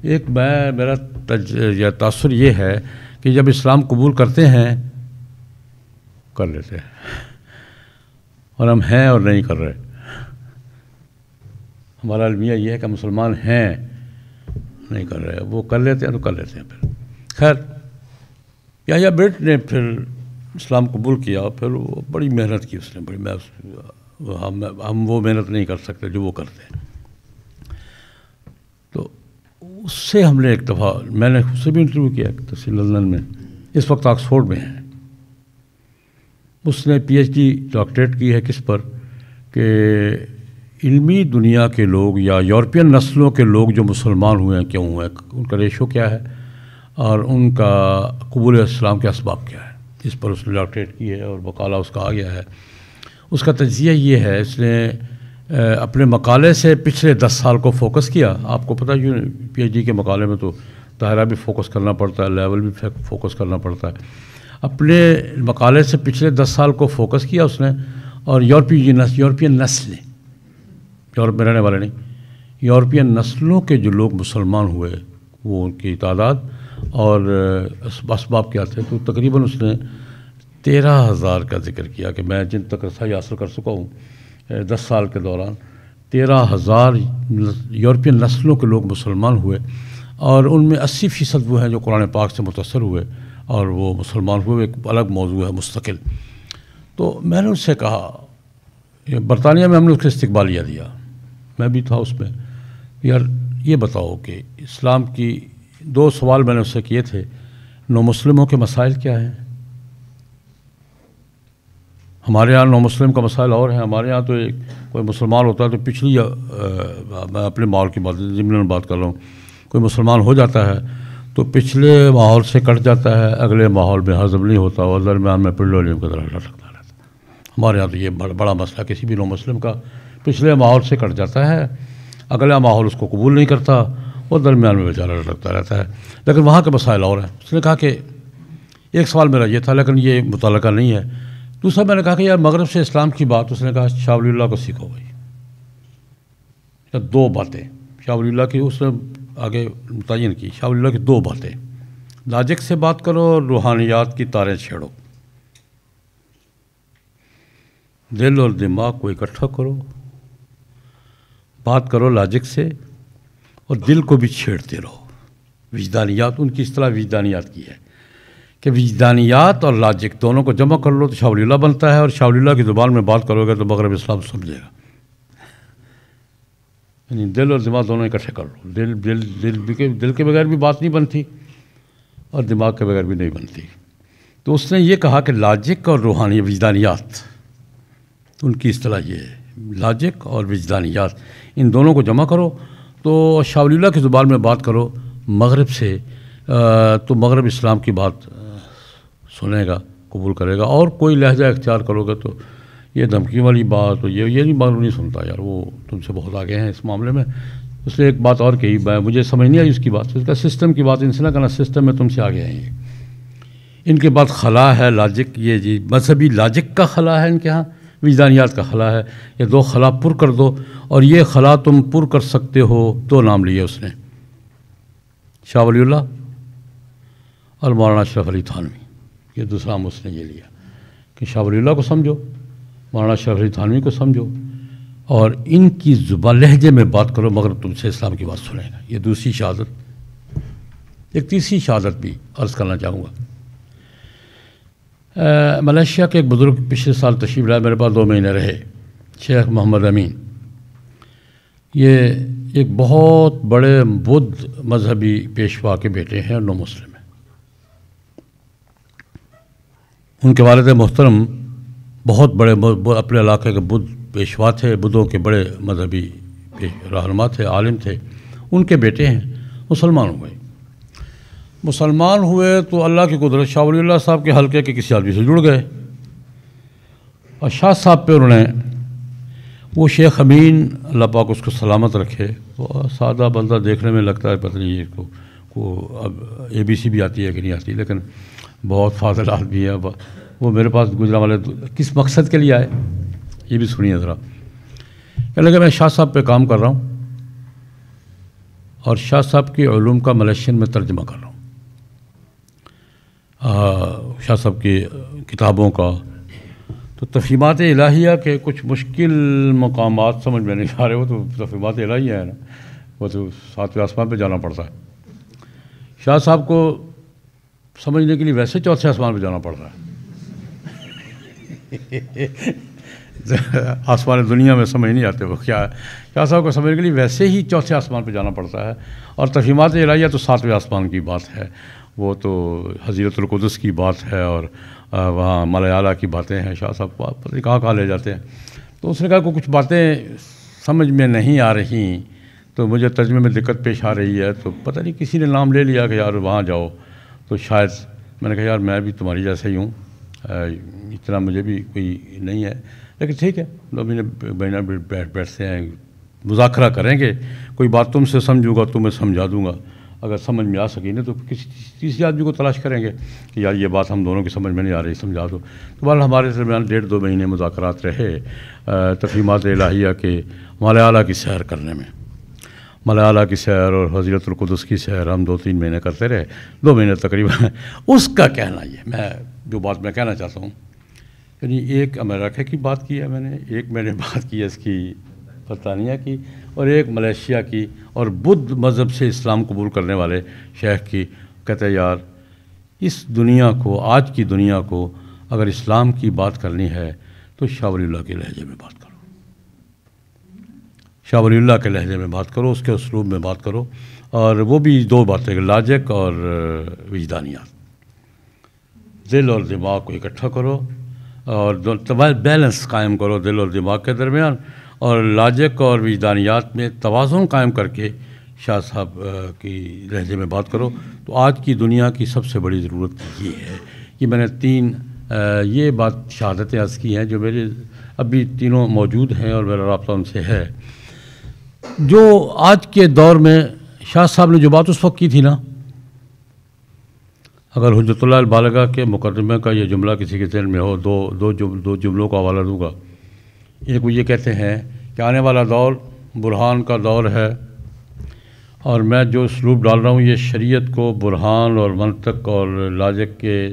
ایک میرا تاثر یہ ہے کہ جب اسلام قبول کرتے ہیں کر لیتے ہیں، اور ہم ہیں اور نہیں کر رہے۔ ہمارا المیہ یہ ہے کہ مسلمان ہیں نہیں کر رہے، وہ کر لیتے ہیں تو کر لیتے ہیں۔ پھر خیر یحییٰ بیٹ نے پھر اسلام قبول کیا، پھر وہ بڑی محنت کی اس نے، ہم وہ محنت نہیں کر سکتے جو وہ کرتے ہیں۔ تو اس سے ہم نے ایک دفعہ، میں نے اس سے بھی انٹرویو کیا تحصیل لندن میں، اس وقت آکسفورڈ میں ہیں، اس نے PhD ڈاکٹریٹ کی ہے کس پر کہ علمی دنیا کے لوگ یا یورپین نسلوں کے لوگ جو مسلمان ہوئے ہیں کیوں ہوئے ہیں، ان کا ریشو کیا ہے اور ان کا قبول اسلام کے اسباب کیا ہے، اس پر اس نے ڈاکٹریٹ کی ہے اور مقالہ اس کا آ گیا ہے۔ اس کا تجزیہ یہ ہے، اس نے اپنے مقالے سے پچھلے 10 سال کو فوکس کیا۔ آپ کو پتہ ہے PhD کے مقالے میں تو دائرہ بھی فوکس کرنا پڑتا ہے، لیول بھی فوکس کرنا پڑتا ہے۔ اپنے مقالے سے پچھلے 10 سال کو فوکس کیا اس نے، اور یورپین نسلیں، یورپ میں رہنے والے نہیں، یورپین نسلوں کے جو لوگ مسلمان ہوئے وہ ان کی تعداد اور اسباب کیا تھے، تو تقریباً اس نے 13,000 کا ذکر کیا کہ میں جن تک رسائی حاصل کر چکا ہوں 10 سال کے دوران 13,000 یورپین نسلوں کے لوگ مسلمان ہوئے، اور ان میں 80% وہ ہیں جو قرآن پاک سے متاثر ہوئے اور وہ مسلمان ہوئے، ایک الگ موضوع ہے مستقل۔ تو میں نے اس سے کہا، برطانیہ میں ہم نے اس کا استقبالیہ دیا، میں بھی تھا اس میں، یار یہ بتاؤ کہ اسلام کی 2 سوال میں نے اس سے کیے تھے، نو مسلموں کے مسائل کیا ہیں؟ ہمارے یہاں نو مسلم کا مسائل اور ہیں، ہمارے یہاں تو ایک کوئی مسلمان ہوتا ہے تو پچھلی میں اپنے ماحول کی بات ضمن بات کر رہا ہوں، کوئی مسلمان ہو جاتا ہے تو پچھلے ماحول سے کٹ جاتا ہے، اگلے ماحول میں ہضم نہیں ہوتا اور درمیان میں پیٹرولیم کی طرح لٹکتا رہتا ہے۔ ہمارے یہاں تو یہ بڑا مسئلہ کسی بھی نو مسلم کا، پچھلے ماحول سے کٹ جاتا ہے، اگلا ماحول اس کو قبول نہیں کرتا اور درمیان میں بیچارہ لٹکتا رہتا ہے۔ لیکن وہاں کے مسائل اور ہیں۔ اس نے کہا کہ ایک سوال میرا یہ تھا، لیکن یہ متعلقہ نہیں ہے۔ دوسرا میں نے کہا کہ یار مغرب سے اسلام کی بات، اس نے کہا شاہ ولی اللہ کو سیکھو بھائی۔ 2 باتیں شاہ ولی اللہ کی اس نے آگے متعین کی، شاہ ولی اللہ کی 2 باتیں، لاجک سے بات کرو اور روحانیات کی تاریں چھیڑو، دل اور دماغ کو اکٹھا کرو، بات کرو لاجک سے اور دل کو بھی چھیڑتے رہو۔ وجدانیات، ان کی اصطلاح وجدانیات کی ہے کہ وجدانیات اور لاجک دونوں کو جمع کر لو تو شاہ ولی اللہ بنتا ہے، اور شاہ ولی اللہ کی زبان میں بات کرو گے تو مغرب اسلام سمجھے گا۔ یعنی دل اور دماغ دونوں اکٹھے کر لو، دل کے بغیر بھی بات نہیں بنتی اور دماغ کے بغیر بھی نہیں بنتی۔ تو اس نے یہ کہا کہ لاجک اور روحانی وجدانیات، ان کی اصطلاح یہ ہے، لاجک اور وجدانیات، ان دونوں کو جمع کرو تو شاہ ولی اللہ کی زبان میں بات کرو مغرب سے، تو مغرب اسلام کی بات سنے گا، قبول کرے گا۔ اور کوئی لہجہ اختیار کرو گے تو یہ دھمکی والی بات تو یہ نہیں، مغرب نہیں سنتا یار، وہ تم سے بہت آگے ہیں اس معاملے میں۔ اس نے ایک بات اور کہی، مجھے سمجھ نہیں آئی اس کی بات، اس کا سسٹم کی بات، ان سے نہ کہنا سسٹم میں تم سے آگے ہیں، ان کے بعد خلا ہے لاجک، یہ جی مذہبی لاجک کا خلا ہے ان کے ہاں، وجدانیات کا خلا ہے، یہ 2 خلا پر کر دو، اور یہ خلا تم پر کر سکتے ہو۔ 2 نام لیے اس نے، شاہ ولی اللہ اور مولانا اشرف علی تھانوی، یہ دوسرا نام اس نے یہ لیا کہ شاہ ولی اللہ کو سمجھو، مولانا اشرف علی تھانوی کو سمجھو، اور ان کی زبان لہجے میں بات کرو، مگر تم سے اسلام کی بات سنے گا۔ یہ دوسری شہادت۔ ایک تیسری شہادت بھی عرض کرنا چاہوں گا۔ ملیشیا کے ایک بزرگ پچھلے سال تشریف لائے، میرے پاس 2 مہینے رہے، شیخ محمد امین۔ یہ ایک بہت بڑے بدھ مذہبی پیشوا کے بیٹے ہیں اور نو مسلم ہیں۔ ان کے والد محترم بہت بڑے اپنے علاقے کے بدھ پیشوا تھے، بدھوں کے بڑے مذہبی رہنما تھے، عالم تھے۔ ان کے بیٹے ہیں، مسلمان ہو گئے۔ مسلمان ہوئے تو اللہ کی قدرت، شاہ ولی اللہ صاحب کے حلقے کے کسی آدمی سے جڑ گئے، اور شاہ صاحب پہ انہوں نے، وہ شیخ امین اللہ پاک اس کو سلامت رکھے، وہ سادہ بندہ دیکھنے میں لگتا ہے پتہ نہیں یہ کو اب ABC بھی آتی ہے کہ نہیں آتی، لیکن بہت فاضل آدمی ہے۔ وہ میرے پاس گجرا والے کس مقصد کے لیے آئے یہ بھی سنیے ذرا۔ کہنے لگا میں شاہ صاحب پہ کام کر رہا ہوں اور شاہ صاحب کی علوم کا ملیشین میں ترجمہ کر رہا ہوں، شاہ صاحب کی کتابوں کا۔ تو تفہیمات الہیہ کے کچھ مشکل مقامات سمجھ میں نہیں آ رہے، وہ تو تفہیمات الہیہ ہے نا، وہ تو 7ویں آسمان پہ جانا پڑتا ہے۔ شاہ صاحب کو سمجھنے کے لیے ویسے 4تھے آسمان پہ جانا پڑ رہا ہے، آسمان دنیا میں سمجھ نہیں آتے وہ کیا ہے۔ شاہ صاحب کو سمجھنے کے لیے ویسے ہی 4تھے آسمان پہ جانا پڑتا ہے، اور تفہیمات الہیہ تو 7ویں آسمان کی بات ہے، وہ تو حضرت القدس کی بات ہے، اور وہاں ملیالہ کی باتیں ہیں۔ شاہ صاحب پتہ نہیں کہاں لے جاتے ہیں۔ تو اس نے کہا کہ کچھ باتیں سمجھ میں نہیں آ رہی، تو مجھے ترجمے میں دقت پیش آ رہی ہے، تو پتہ نہیں کسی نے نام لے لیا کہ یار وہاں جاؤ، تو شاید میں نے کہا یار میں بھی تمہاری جیسا ہی ہوں، اتنا مجھے بھی کوئی نہیں ہے، لیکن ٹھیک ہے، بہنا بیٹھتے ہیں، مذاکرہ کریں گے، کوئی بات تم سے سمجھوں گا، تمہیں سمجھا دوں گا، اگر سمجھ میں آ سکی نہیں تو کسی تیسرے آدمی کو تلاش کریں گے کہ یار یہ بات ہم دونوں کی سمجھ میں نہیں آ رہی، سمجھا دو۔ تو بہرحال ہمارے درمیان 1.5-2 مہینے مذاکرات رہے تفہیمات الہیہ کے ملیالہ کی سیر کرنے میں۔ ملالہ کی سیر اور حضرت القدس کی سیر ہم 2-3 مہینے کرتے رہے، 2 مہینے تقریباً. اس کا کہنا یہ میں جو بات میں کہنا چاہتا ہوں، یعنی ایک امریکہ کی بات کی ہے میں نے، ایک میں نے بات کی ہے اس کی برطانیہ کی، اور ایک ملیشیا کی، اور بدھ مذہب سے اسلام قبول کرنے والے شیخ کی. کہتے ہیں یار اس دنیا کو، آج کی دنیا کو اگر اسلام کی بات کرنی ہے تو شاہ ولی اللہ کے لہجے میں بات کرو، شاہ ولی اللہ کے لہجے میں بات کرو، اس کے اسلوب میں بات کرو، اور وہ بھی 2 باتیں، لاجک اور وجدانیات. دل اور دماغ کو اکٹھا کرو اور بیلنس قائم کرو دل اور دماغ کے درمیان، اور لاجک اور وجدانیات میں توازن قائم کر کے شاہ صاحب کی لہجے میں بات کرو. تو آج کی دنیا کی سب سے بڑی ضرورت یہ ہے کہ میں نے 3 یہ بات شہادتیں عرض کی ہیں جو میرے ابھی تینوں موجود ہیں اور میرا رابطہ ان سے ہے. جو آج کے دور میں شاہ صاحب نے جو بات اس وقت کی تھی نا، اگر حجت اللہ البالغہ کے مقدمے کا یہ جملہ کسی کے ذہن میں ہو، دو جملوں کا حوالہ دوں گا. ایک وہ یہ کہتے ہیں کہ آنے والا دور برہان کا دور ہے، اور میں جو اسلوب ڈال رہا ہوں یہ شریعت کو برہان اور منطق اور لاجک کے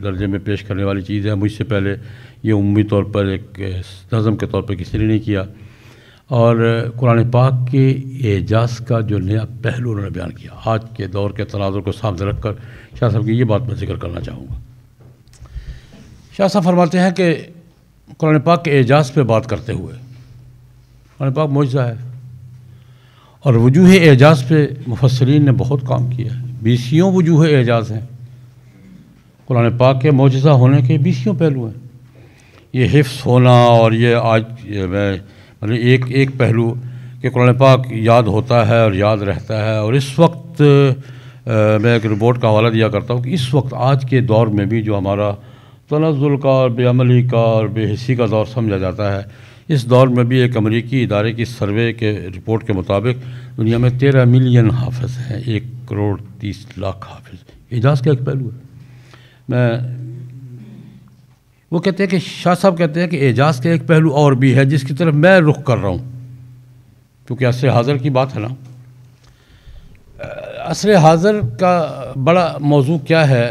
درجے میں پیش کرنے والی چیز ہے. مجھ سے پہلے یہ عمومی طور پر ایک نظم کے طور پر کسی نے نہیں کیا، اور قرآن پاک کے اعجاز کا جو نیا پہلو انہوں نے بیان کیا، آج کے دور کے تناظر کو سامنے رکھ کر شاہ صاحب کی یہ بات میں ذکر کرنا چاہوں گا. شاہ صاحب فرماتے ہیں کہ قرآن پاک کے اعجاز پہ بات کرتے ہوئے، قرآن پاک معجزہ ہے، اور وجوہ اعجاز پہ مفسرین نے بہت کام کیا ہے. 20 وجوہ اعجاز ہیں قرآن پاک کے، معجزہ ہونے کے 20 پہلو ہیں. یہ حفظ ہونا، اور یہ آج میں مطلب ایک پہلو کہ قرآن پاک یاد ہوتا ہے اور یاد رہتا ہے. اور اس وقت میں ایک رپورٹ کا حوالہ دیا کرتا ہوں کہ اس وقت آج کے دور میں بھی جو ہمارا تنزل کا اور بے عملی کا اور بے حسی کا دور سمجھا جاتا ہے، اس دور میں بھی ایک امریکی ادارے کی سروے کے رپورٹ کے مطابق دنیا میں 13 ملین حافظ ہیں، 1 کروڑ 30 لاکھ حافظ. اعجاز کا ایک پہلو ہے. وہ کہتے ہیں کہ شاہ صاحب کہتے ہیں کہ اعجاز کا ایک پہلو اور بھی ہے جس کی طرف میں رخ کر رہا ہوں، کیونکہ عصر حاضر کی بات ہے نا. عصر حاضر کا بڑا موضوع کیا ہے؟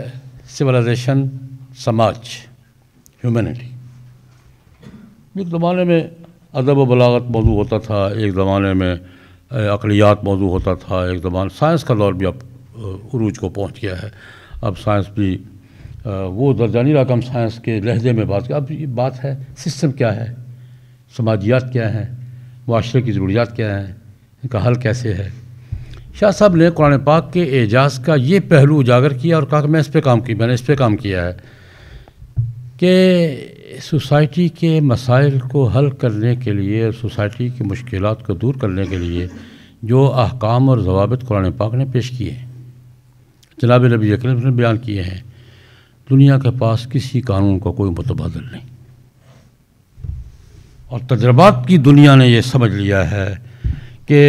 سویلائزیشن، سماج، ہیومینٹی. ایک زمانے میں ادب و بلاغت موضوع ہوتا تھا، ایک زمانے میں عقلیات موضوع ہوتا تھا، ایک زمانے سائنس کا دور بھی اب عروج کو پہنچ گیا ہے. اب سائنس بھی وہ درجہ نہیں رہا کہ ہم سائنس کے لہجے میں بات کریں. اب یہ بات ہے سسٹم کیا ہے، سماجیات کیا ہیں، معاشرے کی ضروریات کیا ہیں، ان کا حل کیسے ہے. شاہ صاحب نے قرآن پاک کے اعجاز کا یہ پہلو اجاگر کیا اور کہا کہ میں نے اس پہ کام کیا ہے کہ سوسائٹی کے مسائل کو حل کرنے کے لیے، سوسائٹی کی مشکلات کو دور کرنے کے لیے جو احکام اور ضوابط قرآن پاک نے پیش کیے ہیں، جناب نبی اکرم نے بیان کیے ہیں، دنیا کے پاس کسی قانون کا کوئی متبادل نہیں. اور تجربات کی دنیا نے یہ سمجھ لیا ہے کہ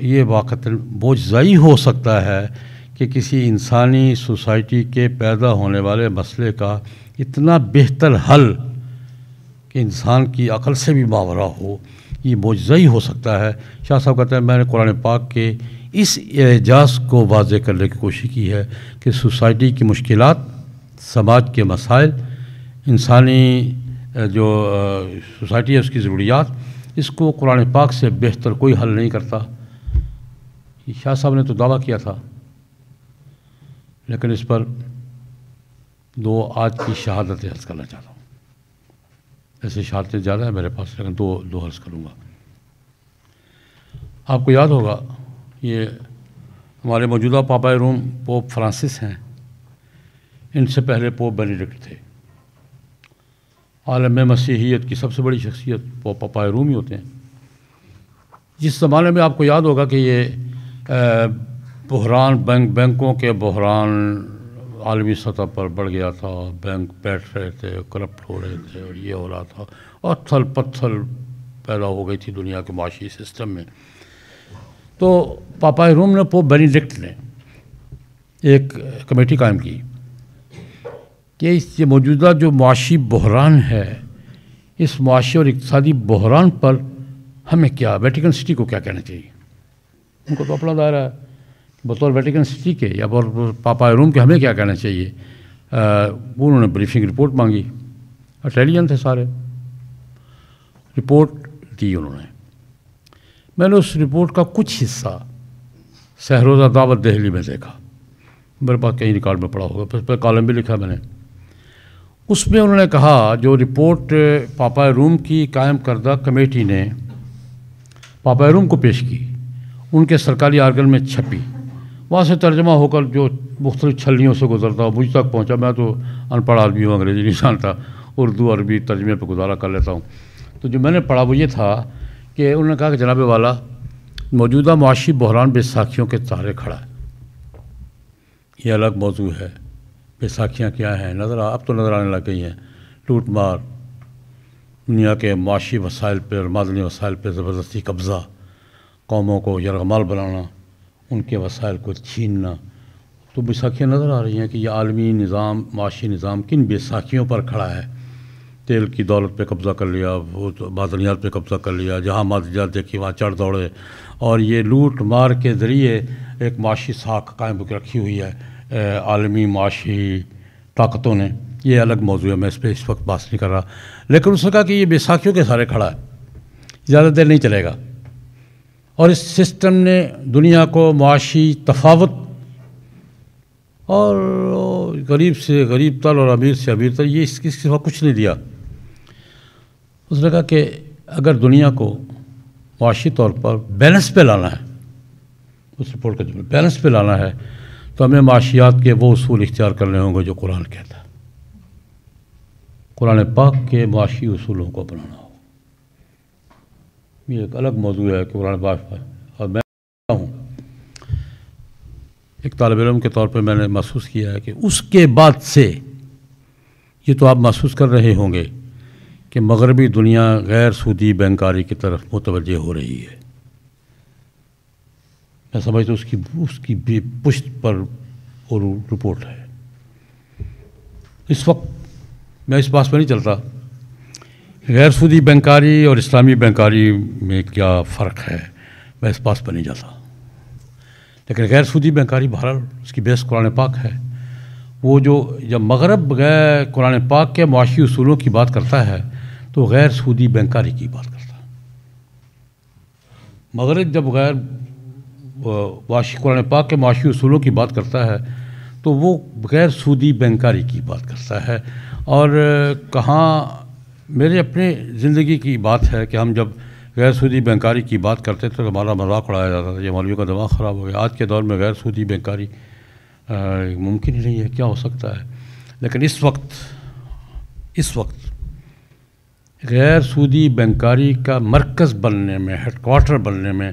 یہ واقعتاً بوجھزائی ہو سکتا ہے کہ کسی انسانی سوسائٹی کے پیدا ہونے والے مسئلے کا اتنا بہتر حل کہ انسان کی عقل سے بھی ماورا ہو، یہ معجزہ ہو سکتا ہے. شاہ صاحب کہتے ہیں میں نے قرآن پاک کے اس اعجاز کو واضح کرنے کی کوشش کی ہے کہ سوسائٹی کی مشکلات، سماج کے مسائل، انسانی جو سوسائٹی ہے اس کی ضروریات، اس کو قرآن پاک سے بہتر کوئی حل نہیں کرتا. شاہ صاحب نے تو دعویٰ کیا تھا، لیکن اس پر 2 آج کی شہادتیں عرض کرنا چاہتا ہوں. ایسے شہادتیں زیادہ ہیں میرے پاس، لیکن دو عرض کروں گا. آپ کو یاد ہوگا یہ ہمارے موجودہ پاپائے روم پوپ فرانسس ہیں، ان سے پہلے پوپ بینیڈکٹ تھے. عالم مسیحیت کی سب سے بڑی شخصیت پاپائے روم ہی ہوتے ہیں. جس زمانے میں آپ کو یاد ہوگا کہ یہ بحران بینکوں کے بحران عالمی سطح پر بڑھ گیا تھا، بینک بیٹھ رہے تھے، کرپٹ ہو رہے تھے، اور یہ ہو رہا تھا، اور تھل پتھل پیدا ہو گئی تھی دنیا کے معاشی سسٹم میں. تو پاپائے روم نے پوپ بینیڈکٹ نے ایک کمیٹی قائم کی کہ اس یہ موجودہ جو معاشی بحران ہے، اس معاشی اور اقتصادی بحران پر ہمیں کیا ویٹیکن سٹی کو کیا کہنا چاہیے؟ ان کو تو اپنا دائرہ ہے، بطور ویٹیکن سٹی کے یا پاپا روم کے ہمیں کیا کہنا چاہیے؟ انہوں نے بریفنگ رپورٹ مانگی، اٹیلین تھے سارے، رپورٹ دی انہوں نے. میں نے اس رپورٹ کا کچھ حصہ سہروزہ دعوت دہلی میں دیکھا، میرے پاس کہیں ریکارڈ میں پڑا ہوگا، پھر کالم بھی لکھا میں نے. اس میں انہوں نے کہا جو رپورٹ پاپا روم کی قائم کردہ کمیٹی نے پاپا روم کو پیش کی، ان کے سرکاری آرگن میں چھپی، وہاں سے ترجمہ ہو کر جو مختلف چھلنیوں سے گزرتا ہو مجھ تک پہنچا. میں تو ان پڑھ آدمی ہوں، انگریزی نہیں جانتا، اردو عربی ترجمے پہ گزارا کر لیتا ہوں. تو جو میں نے پڑھا وہ یہ تھا کہ انہوں نے کہا کہ جناب والا موجودہ معاشی بحران بیساکھیوں کے سہارے کھڑا ہے. یہ الگ موضوع ہے. بیساکھیاں کیا ہیں اب تو نظر آنے لگ گئی ہیں. لوٹ مار، دنیا کے معاشی وسائل پہ اور معدنی وسائل پہ زبردستی قبضہ، قوموں کو یرغمال بنانا، ان کے وسائل کو چھیننا. تو بیساکھیاں نظر آ رہی ہیں کہ یہ عالمی نظام، معاشی نظام کن بیساکھیوں پر کھڑا ہے. تیل کی دولت پہ قبضہ کر لیا، وہ معدنیات پہ قبضہ کر لیا، جہاں معدنیات دیکھی وہاں چڑھ دوڑے، اور یہ لوٹ مار کے ذریعے ایک معاشی ساکھ قائم رکھی ہوئی ہے عالمی معاشی طاقتوں نے. یہ الگ موضوع ہے، میں اس پہ اس وقت بات نہیں کر رہا. لیکن اس نے کہا کہ یہ بیساکھیوں کے سارے کھڑا ہے، زیادہ دیر نہیں چلے گا. اور اس سسٹم نے دنیا کو معاشی تفاوت اور غریب سے غریب تر اور امیر سے امیر تر، یہ اس کے سوا کچھ نہیں دیا. اس نے کہا کہ اگر دنیا کو معاشی طور پر بیلنس پہ لانا ہے، اس رپورٹ کا جملہ بیلنس پہ لانا ہے، تو ہمیں معاشیات کے وہ اصول اختیار کرنے ہوں گے جو قرآن کہتا ہے. قرآن پاک کے معاشی اصولوں کو اپنانا ہو. یہ ایک الگ موضوع ہے کہ قرآن پاک، اور میں ہوں ایک طالب علم کے طور پہ میں نے محسوس کیا ہے کہ اس کے بعد سے یہ تو آپ محسوس کر رہے ہوں گے کہ مغربی دنیا غیر سودی بینکاری کی طرف متوجہ ہو رہی ہے. میں سمجھتا ہوں اس کی بھی پشت پر وہ رپورٹ ہے. اس وقت میں اس بات پہ نہیں چلتا غیر سودی بینکاری اور اسلامی بینکاری میں کیا فرق ہے، میں اس بات پہ نہیں جاتا. لیکن غیر سودی بینکاری بہرحال اس کی بیس قرآن پاک ہے. وہ جو جب مغرب غیر قرآن پاک کے معاشی اصولوں کی بات کرتا ہے تو غیر سودی بینکاری کی بات کرتا ہے. مغرب جب غیر قرآن پاک کے معاشی اصولوں کی بات کرتا ہے تو وہ غیر سودی بینکاری کی بات کرتا ہے. اور کہاں میرے اپنے زندگی کی بات ہے کہ ہم جب غیر سودی بینکاری کی بات کرتے تھے تو ہمارا مذاق اڑایا جاتا تھا، یہ مولویوں کا دماغ خراب ہو گیا، آج کے دور میں غیر سودی بینکاری ممکن ہی نہیں ہے، کیا ہو سکتا ہے. لیکن اس وقت غیر سودی بینکاری کا مرکز بننے میں، ہیڈ کوارٹر بننے میں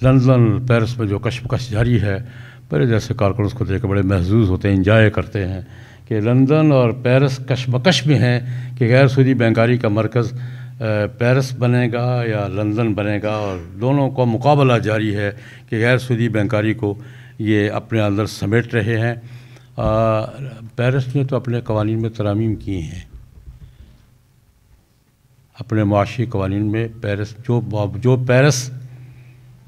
لندن پیرس میں جو کشمکش جاری ہے، میرے جیسے کارکنوں کو دیکھ کے بڑے محظوظ ہوتے ہیں، انجوائے کرتے ہیں کہ لندن اور پیرس کشمکش میں ہیں کہ غیر سودی بینکاری کا مرکز پیرس بنے گا یا لندن بنے گا، اور دونوں کا مقابلہ جاری ہے کہ غیر سودی بینکاری کو یہ اپنے اندر سمیٹ رہے ہیں. پیرس نے تو اپنے قوانین میں ترامیم کی ہیں، اپنے معاشی قوانین میں. پیرس جو پیرس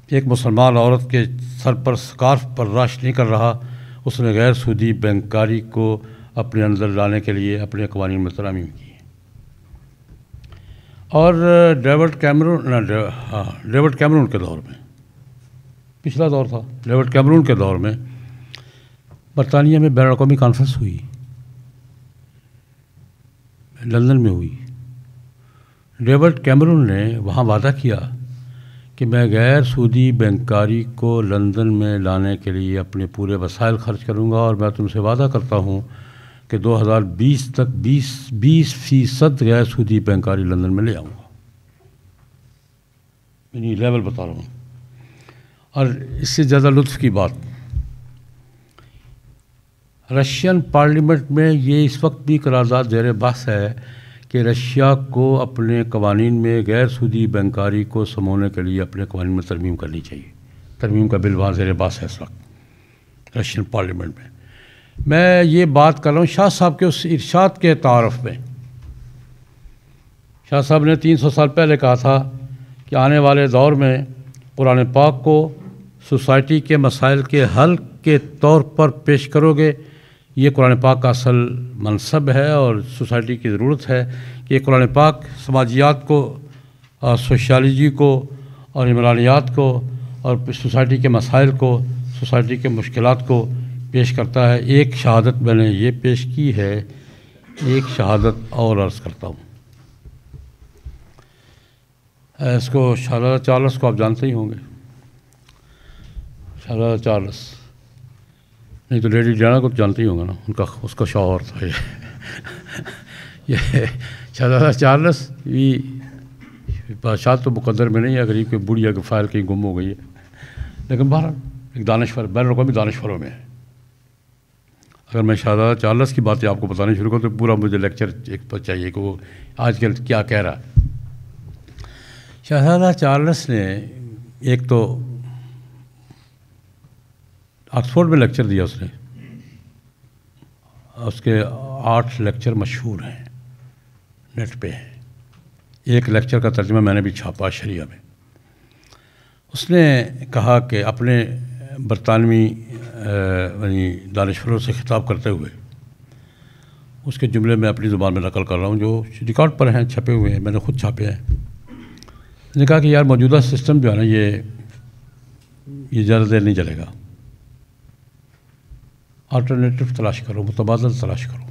ایک مسلمان عورت کے سر پر سکارف برداشت نہیں کر رہا، اس نے غیر سودی بینکاری کو اپنے اندر لانے کے لیے اپنے قوانین میں ترامیم کی. اور ڈیوڈ کیمرون کے دور میں، پچھلا دور تھا، ڈیوڈ کیمرون کے دور میں برطانیہ میں بین الاقوامی کانفرنس ہوئی، لندن میں ہوئی. ڈیوڈ کیمرون نے وہاں وعدہ کیا کہ میں غیر سودی بینکاری کو لندن میں لانے کے لیے اپنے پورے وسائل خرچ کروں گا، اور میں تم سے وعدہ کرتا ہوں کہ 2020 تک 20% غیر سودی بینکاری لندن میں لے آؤں گا. یعنی لیول بتا رہا ہوں. اور اس سے زیادہ لطف کی بات، رشین پارلیمنٹ میں یہ اس وقت بھی قرارداد زیر بحث ہے کہ رشیا کو اپنے قوانین میں غیر سودی بینکاری کو سمونے کے لیے اپنے قوانین میں ترمیم کرنی چاہیے. ترمیم کا بل وہاں زیر بحث ہے اس وقت رشین پارلیمنٹ میں. میں یہ بات کر رہا ہوں شاہ صاحب کے اس ارشاد کے تعارف میں. شاہ صاحب نے 300 سال پہلے کہا تھا کہ آنے والے دور میں قرآن پاک کو سوسائٹی کے مسائل کے حل کے طور پر پیش کرو گے، یہ قرآن پاک کا اصل منصب ہے اور سوسائٹی کی ضرورت ہے کہ قرآن پاک سماجیات کو، سوشیالوجی کو اور عمرانیات کو اور سوسائٹی کے مسائل کو، سوسائٹی کے مشکلات کو پیش کرتا ہے۔ ایک شہادت میں نے یہ پیش کی ہے، ایک شہادت اور عرض کرتا ہوں۔ اس کو شہزادہ چارلس کو آپ جانتے ہی ہوں گے، شہزادہ چارلس، نہیں تو لیڈی ڈیانا کو تو جانتے ہی ہوں گے نا، اس کا شوہر تھا یہ شہزادہ چارلس بھی بادشاہ تو مقدر میں نہیں ہے، غریب کے بڑھیا کی فائل کہیں گم ہو گئی ہے، لیکن بہرحال ایک دانشور، بین الاقوامی دانشوروں میں ہے۔ اگر میں شہزادہ چارلس کی باتیں آپ کو بتانے شروع کروں تو پورا مجھے لیکچر ایک پر چاہیے کہ وہ آج کل کیا کہہ رہا ہے۔ شہزادہ چارلس نے ایک تو آکسفورڈ میں لیکچر دیا، اس نے، اس کے 8 لیکچر مشہور ہیں، نیٹ پہ ہیں۔ ایک لیکچر کا ترجمہ میں نے بھی چھاپا شریعہ میں۔ اس نے کہا کہ اپنے برطانوی دانشوروں سے خطاب کرتے ہوئے، اس کے جملے میں اپنی زبان میں نقل کر رہا ہوں جو ریکارڈ پر ہیں، چھپے ہوئے ہیں، میں نے خود چھاپے ہیں۔ نے کہا کہ یار موجودہ سسٹم جو ہے نا یہ زیادہ دیر نہیں چلے گا، آلٹرنیٹو تلاش کرو، متبادل تلاش کرو۔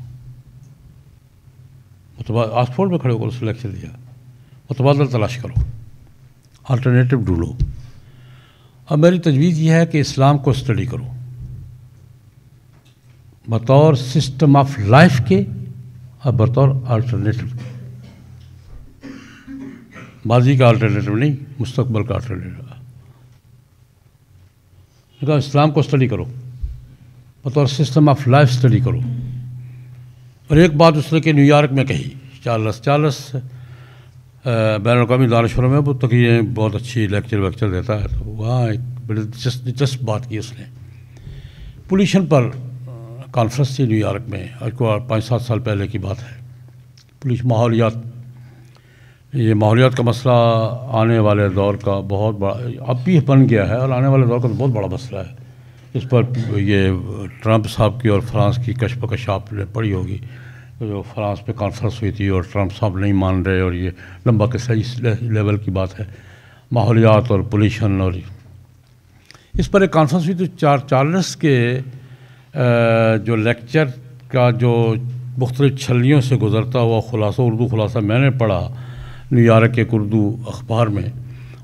آکسفورڈ میں کھڑے ہو کر اس نے لیکچر دیا، متبادل تلاش کرو، آلٹرنیٹو ڈھونڈو۔ اب میری تجویز یہ ہے کہ اسلام کو اسٹڈی کرو بطور سسٹم آف لائف کے اور بطور آلٹرنیٹو کے، ماضی کا آلٹرنیٹو نہیں، مستقبل کا آلٹرنیٹو۔ کہا اسلام کو اسٹڈی کرو بطور سسٹم آف لائف اسٹڈی کرو۔ اور ایک بات اس نے کہ نیو یارک میں کہی، چارلس بین الاقوامی دانشوروں میں وہ تقریباً بہت اچھی لیکچر دیتا ہے، تو وہاں ایک بڑی دلچسپ بات کی اس نے۔ پولیوشن پر کانفرنس تھی نیو یارک میں، آج کو 5-7 سال پہلے کی بات ہے۔ ماحولیات، یہ ماحولیات کا مسئلہ آنے والے دور کا بہت بڑا، اب بھی بن گیا ہے اور آنے والے دور کا تو بہت بڑا مسئلہ ہے۔ اس پر یہ ٹرمپ صاحب کی اور فرانس کی کشف و کش آپ نے پڑھی ہوگی، جو فرانس پہ کانفرنس ہوئی تھی اور ٹرمپ صاحب نہیں مان رہے، اور یہ لمبا قصہ اس لیول کی بات ہے، ماحولیات اور پولیوشن۔ اور اس پر ایک کانفرنس ہوئی تو چارلس کے جو لیکچر کا جو مختلف چھلیوں سے گزرتا ہوا خلاصہ، اردو خلاصہ میں نے پڑھا نیو یارک کے اردو اخبار میں،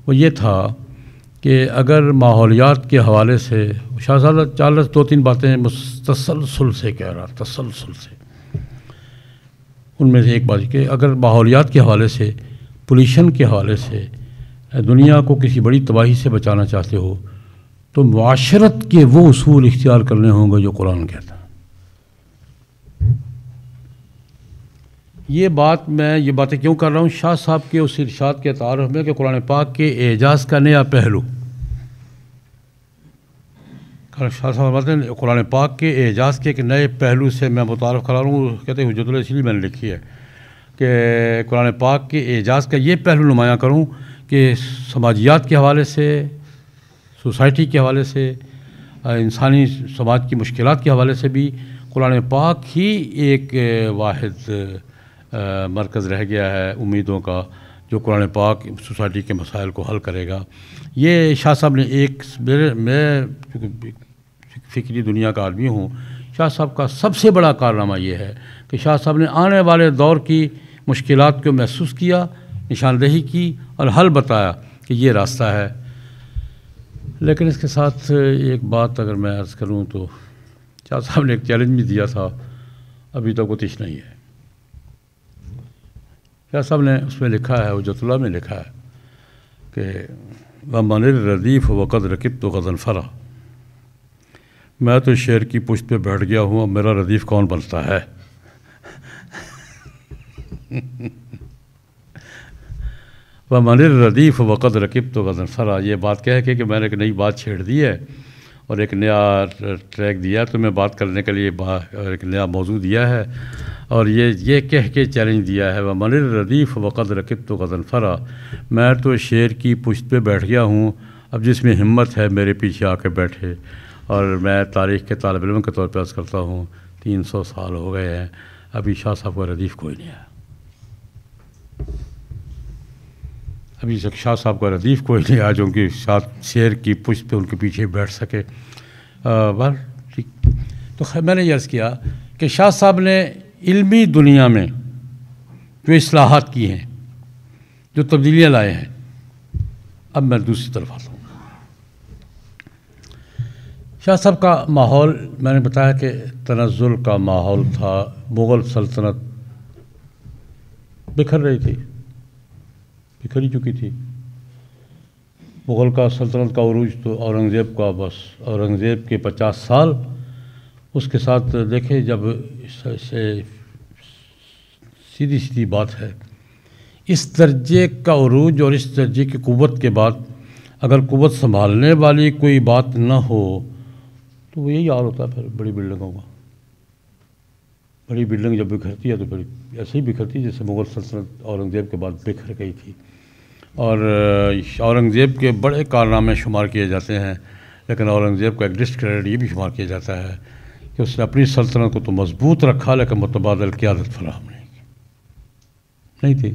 وہ یہ تھا کہ اگر ماحولیات کے حوالے سے شہزادہ چارلس 2-3 باتیں تسلسل سے کہہ رہا، تسلسل سے، ان میں سے ایک بات کہ اگر ماحولیات کے حوالے سے، پولیوشن کے حوالے سے دنیا کو کسی بڑی تباہی سے بچانا چاہتے ہو تو معاشرت کے وہ اصول اختیار کرنے ہوں گے جو قرآن کہتا ہے۔ یہ باتیں کیوں کر رہا ہوں؟ شاہ صاحب کے اس ارشاد کے تعارف میں کہ قرآن پاک کے اعجاز کا نیا پہلو، شاہ صاحب بتاتے ہیں قرآن پاک کے اعجاز کے ایک نئے پہلو سے میں متعارف کرا رہا ہوں۔ کہتے ہیں حجت اللہ، اس لیے میں نے لکھی ہے کہ قرآن پاک کے اعجاز کا یہ پہلو نمایاں کروں کہ سماجیات کے حوالے سے، سوسائٹی کے حوالے سے، انسانی سماج کی مشکلات کے حوالے سے بھی قرآن پاک ہی ایک واحد مرکز رہ گیا ہے امیدوں کا، جو قرآن پاک سوسائٹی کے مسائل کو حل کرے گا۔ یہ شاہ صاحب نے میں فکری دنیا کا آدمی ہوں، شاہ صاحب کا سب سے بڑا کارنامہ یہ ہے کہ شاہ صاحب نے آنے والے دور کی مشکلات کو محسوس کیا، نشاندہی کی اور حل بتایا کہ یہ راستہ ہے۔ لیکن اس کے ساتھ ایک بات اگر میں عرض کروں تو شاہ صاحب نے ایک چیلنج بھی دیا تھا، ابھی تک وہ تش نہیں ہے۔ شاہ صاحب نے اس میں لکھا ہے، حجت اللہ میں لکھا ہے کہ وَمَنِ الرَّدِيفُ وَقَدْ رَكِبْتُ غَضَنفَرًا، میں تو شیر کی پشت پہ بیٹھ گیا ہوں، اب میرا ردیف کون بنتا ہے؟ وَمَنِ الرَّدِيفُ وَقَدْ رَكِبْتُ غَضَنفَرًا، یہ بات کہہ کے کہ میں نے ایک نئی بات چھیڑ دی ہے اور ایک نیا ٹریک دیا تو میں بات کرنے کے لیے ایک نیا موضوع دیا ہے، اور یہ کہہ کے چیلنج دیا ہے وَمَنِ الرَّدِيفُ وَقَدْ رَكِبْتُ غَدًا فَرَا، میں تو شیر کی پشت پہ بیٹھ گیا ہوں، اب جس میں ہمت ہے میرے پیچھے آ کے بیٹھے۔ اور میں تاریخ کے طالب علم کے طور پہ عرض کرتا ہوں 300 سال ہو گئے ہیں، ابھی شاہ صاحب کا ردیف کوئی نہیں ہے، ابھی تک شاہ صاحب کا ردیف کوئی نہیں آیا جو ان کی شیر کی پشت پہ ان کے پیچھے بیٹھ سکے۔ بہر ٹھیک، تو میں نے یہ عرض کیا کہ شاہ صاحب نے علمی دنیا میں جو اصلاحات کی ہیں، جو تبدیلیاں لائے ہیں، اب میں دوسری طرف آتا ہوں۔ شاہ صاحب کا ماحول میں نے بتایا کہ تنزل کا ماحول تھا، مغل سلطنت بکھر رہی تھی، بکھر ہی چکی تھی۔ مغل کا سلطنت کا عروج تو اورنگزیب کا، بس اورنگزیب کے 50 سال اس کے ساتھ دیکھیں، جب سیدھی سیدھی بات ہے، اس درجے کا عروج اور اس درجے کی قوت کے بعد اگر قوت سنبھالنے والی کوئی بات نہ ہو تو وہ یہی حال ہوتا ہے پھر بڑی بلڈنگوں کا۔ بڑی بلڈنگ جب بکھرتی ہے تو پھر ایسے ہی بکھرتی ہے جیسے مغل سلطنت اورنگزیب کے بعد بکھر گئی تھی۔ اور اورنگزیب کے بڑے کارنامے شمار کیے جاتے ہیں، لیکن اورنگزیب کا ایک ڈسکریڈٹ یہ بھی شمار کیا جاتا ہے کہ اس نے اپنی سلطنت کو تو مضبوط رکھا لیکن متبادل قیادت فراہم نہیں کی،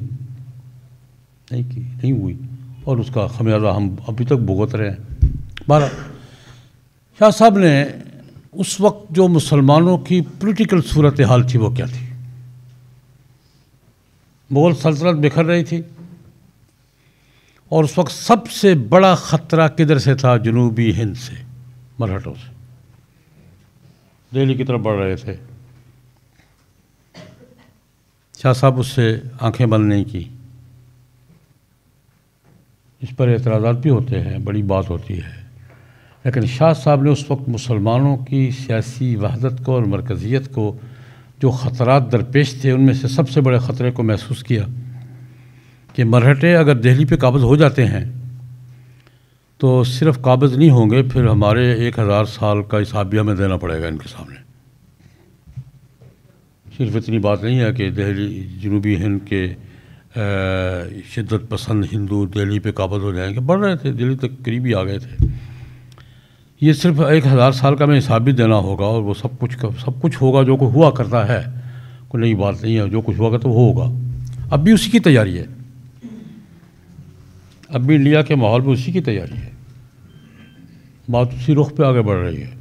نہیں ہوئی، اور اس کا خمیازہ ہم ابھی تک بھگت رہے ہیں۔ بہرحال شاہ صاحب نے اس وقت جو مسلمانوں کی پولیٹیکل صورتحال تھی وہ کیا تھی؟ مغل سلطنت بکھر رہی تھی، اور اس وقت سب سے بڑا خطرہ کدھر سے تھا؟ جنوبی ہند سے، مرہٹوں سے، دہلی کی طرف بڑھ رہے تھے۔ شاہ صاحب اس سے آنکھیں بند نہیں کی۔ اس پر اعتراضات بھی ہوتے ہیں، بڑی بات ہوتی ہے، لیکن شاہ صاحب نے اس وقت مسلمانوں کی سیاسی وحدت کو اور مرکزیت کو جو خطرات درپیش تھے ان میں سے سب سے بڑے خطرے کو محسوس کیا کہ مرہٹے اگر دہلی پہ قابض ہو جاتے ہیں تو صرف قابض نہیں ہوں گے، پھر ہمارے 1000 سال کا حسابیہ میں دینا پڑے گا ان کے سامنے۔ صرف اتنی بات نہیں ہے کہ دہلی، جنوبی ہند کے شدت پسند ہندو دہلی پہ قابض ہو جائیں گے، بڑھ رہے تھے، دہلی تک قریبی آ گئے تھے۔ یہ صرف 1000 سال کا میں حساب بھی دینا ہوگا، اور وہ سب کچھ ہوگا جو کوئی ہوا کرتا ہے، کوئی نئی بات نہیں ہے، جو کچھ ہوا کرتا ہے وہ ہوگا۔ اب بھی اسی کی تیاری ہے، اب بھی انڈیا کے ماحول میں اسی کی تیاری ہے، بات اسی رخ پہ آگے بڑھ رہی ہے،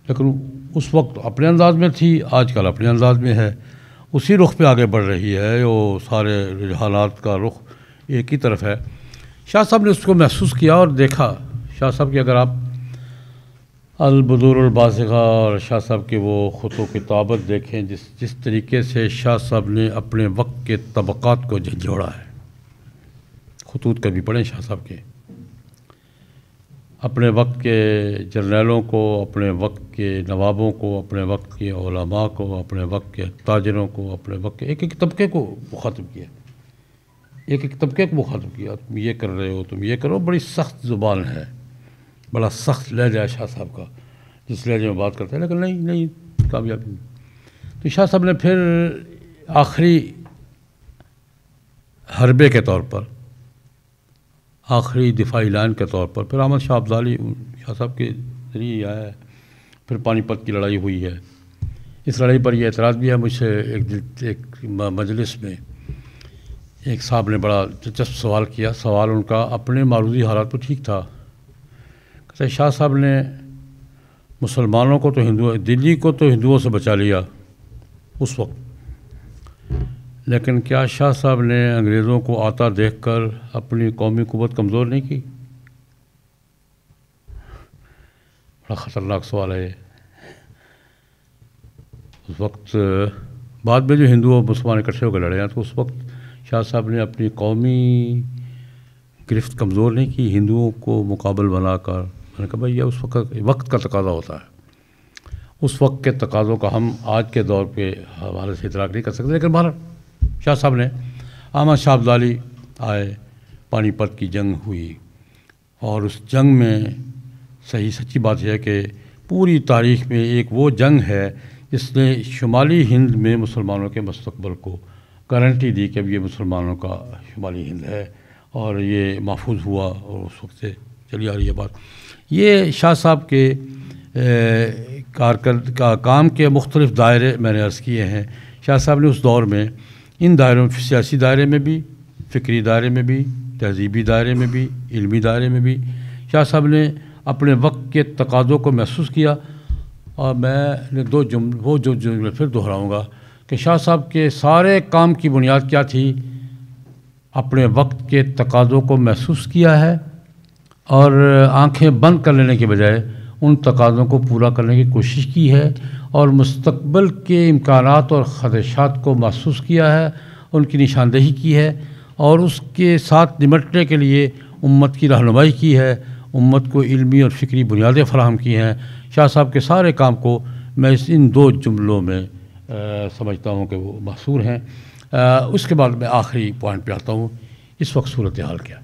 لیکن اس وقت اپنے انداز میں تھی، آج کل اپنے انداز میں ہے، اسی رخ پہ آگے بڑھ رہی ہے، وہ سارے رجحانات کا رخ ایک ہی طرف ہے۔ شاہ صاحب نے اس کو محسوس کیا اور دیکھا۔ شاہ صاحب کی اگر آپ البدور البازغہ اور شاہ صاحب کے وہ خط و کتابت دیکھیں، جس طریقے سے شاہ صاحب نے اپنے وقت کے طبقات کو جھنجھوڑا ہے، خطوط کبھی پڑھیں شاہ صاحب کے، اپنے وقت کے جرنیلوں کو، اپنے وقت کے نوابوں کو، اپنے وقت کے علماء کو، اپنے وقت کے تاجروں کو، اپنے وقت کے ایک طبقے کو مخاطب کیا، ایک طبقے کو مخاطب کیا، تم یہ کر رہے ہو، تم یہ کرو۔ بڑی سخت زبان ہے، بڑا سخت لہجہ ہے شاہ صاحب کا، جس لہجے میں بات کرتے ہیں، لیکن نہیں کامیابی نہیں۔ تو شاہ صاحب نے پھر آخری حربے کے طور پر، آخری دفاعی لائن کے طور پر، پھر احمد شاہ ابدالی شاہ صاحب کے ذریعے آیا ہے، پھر پانی پت کی لڑائی ہوئی ہے۔ اس لڑائی پر یہ اعتراض بھی ہے مجھ سے، ایک مجلس میں ایک صاحب نے بڑا دلچسپ سوال کیا۔ سوال ان کا اپنے معروضی حالات پر ٹھیک تھا، کہتے شاہ صاحب نے مسلمانوں کو تو دلی کو تو ہندوؤں سے بچا لیا اس وقت، لیکن کیا شاہ صاحب نے انگریزوں کو آتا دیکھ کر اپنی قومی قوت کمزور نہیں کی؟ بڑا خطرناک سوال ہے یہ۔ اس وقت بعد میں جو ہندو اور مسلمان اکٹھے ہو کے لڑے ہیں، تو اس وقت شاہ صاحب نے اپنی قومی گرفت کمزور نہیں کی ہندوؤں کو مقابل بنا کر۔ میں نے کہا بھائی یہ اس وقت کا تقاضا ہوتا ہے، اس وقت کے تقاضوں کا ہم آج کے دور کے حوالے سے ادراک نہیں کر سکتے، لیکن بہرحال شاہ صاحب نے، احمد شاہ ابدالی آئے، پانی پت کی جنگ ہوئی، اور اس جنگ میں صحیح سچی بات یہ ہے کہ پوری تاریخ میں ایک وہ جنگ ہے جس نے شمالی ہند میں مسلمانوں کے مستقبل کو گارنٹی دی کہ اب یہ مسلمانوں کا شمالی ہند ہے اور یہ محفوظ ہوا، اور اس وقت سے چلی آ رہی ہے بات۔ یہ شاہ صاحب کے کام کے مختلف دائرے میں نے عرض کیے ہیں۔ شاہ صاحب نے اس دور میں ان دائروں میں، سیاسی دائرے میں بھی، فکری دائرے میں بھی، تہذیبی دائرے میں بھی، علمی دائرے میں بھی، شاہ صاحب نے اپنے وقت کے تقاضوں کو محسوس کیا۔ اور میں نے وہ جملے پھر دہراؤں گا کہ شاہ صاحب کے سارے کام کی بنیاد کیا تھی؟ اپنے وقت کے تقاضوں کو محسوس کیا ہے اور آنکھیں بند کر لینے کے بجائے ان تقاضوں کو پورا کرنے کی کوشش کی ہے، اور مستقبل کے امکانات اور خدشات کو محسوس کیا ہے، ان کی نشاندہی کی ہے، اور اس کے ساتھ نمٹنے کے لیے امت کی رہنمائی کی ہے، امت کو علمی اور فکری بنیادیں فراہم کی ہیں۔ شاہ صاحب کے سارے کام کو میں ان دو جملوں میں سمجھتا ہوں کہ وہ محصور ہیں۔ اس کے بعد میں آخری پوائنٹ پہ آتا ہوں، اس وقت صورتحال کیا؟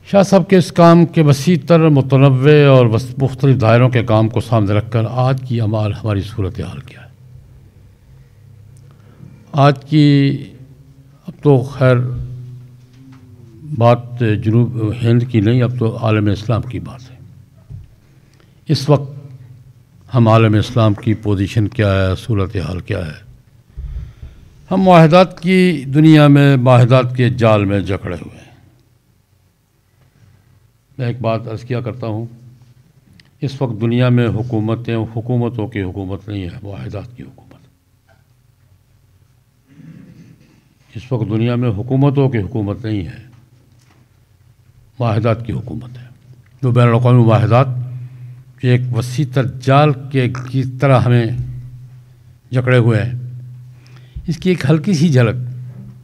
شاہ صاحب کے اس کام کے وسیع تر، متنوع اور مختلف دائروں کے کام کو سامنے رکھ کر آج کی ہماری صورتحال کیا ہے؟ آج کی اب تو خیر بات جنوب ہند کی نہیں، اب تو عالم اسلام کی بات ہے۔ اس وقت ہم عالم اسلام کی پوزیشن کیا ہے، صورتحال کیا ہے؟ ہم معاہدات کی دنیا میں، معاہدات کے جال میں جکڑے ہوئے ہیں۔ میں ایک بات عرض کیا کرتا ہوں، اس وقت دنیا میں حکومتوں کی حکومت نہیں ہے، معاہدات کی حکومت۔ اس وقت دنیا میں حکومتوں کی حکومت نہیں ہے، معاہدات کی حکومت ہے۔ جو بین الاقوامی معاہدات جو ایک وسیع تر جال کی طرح ہمیں جکڑے ہوئے ہیں، اس کی ایک ہلکی سی جھلک،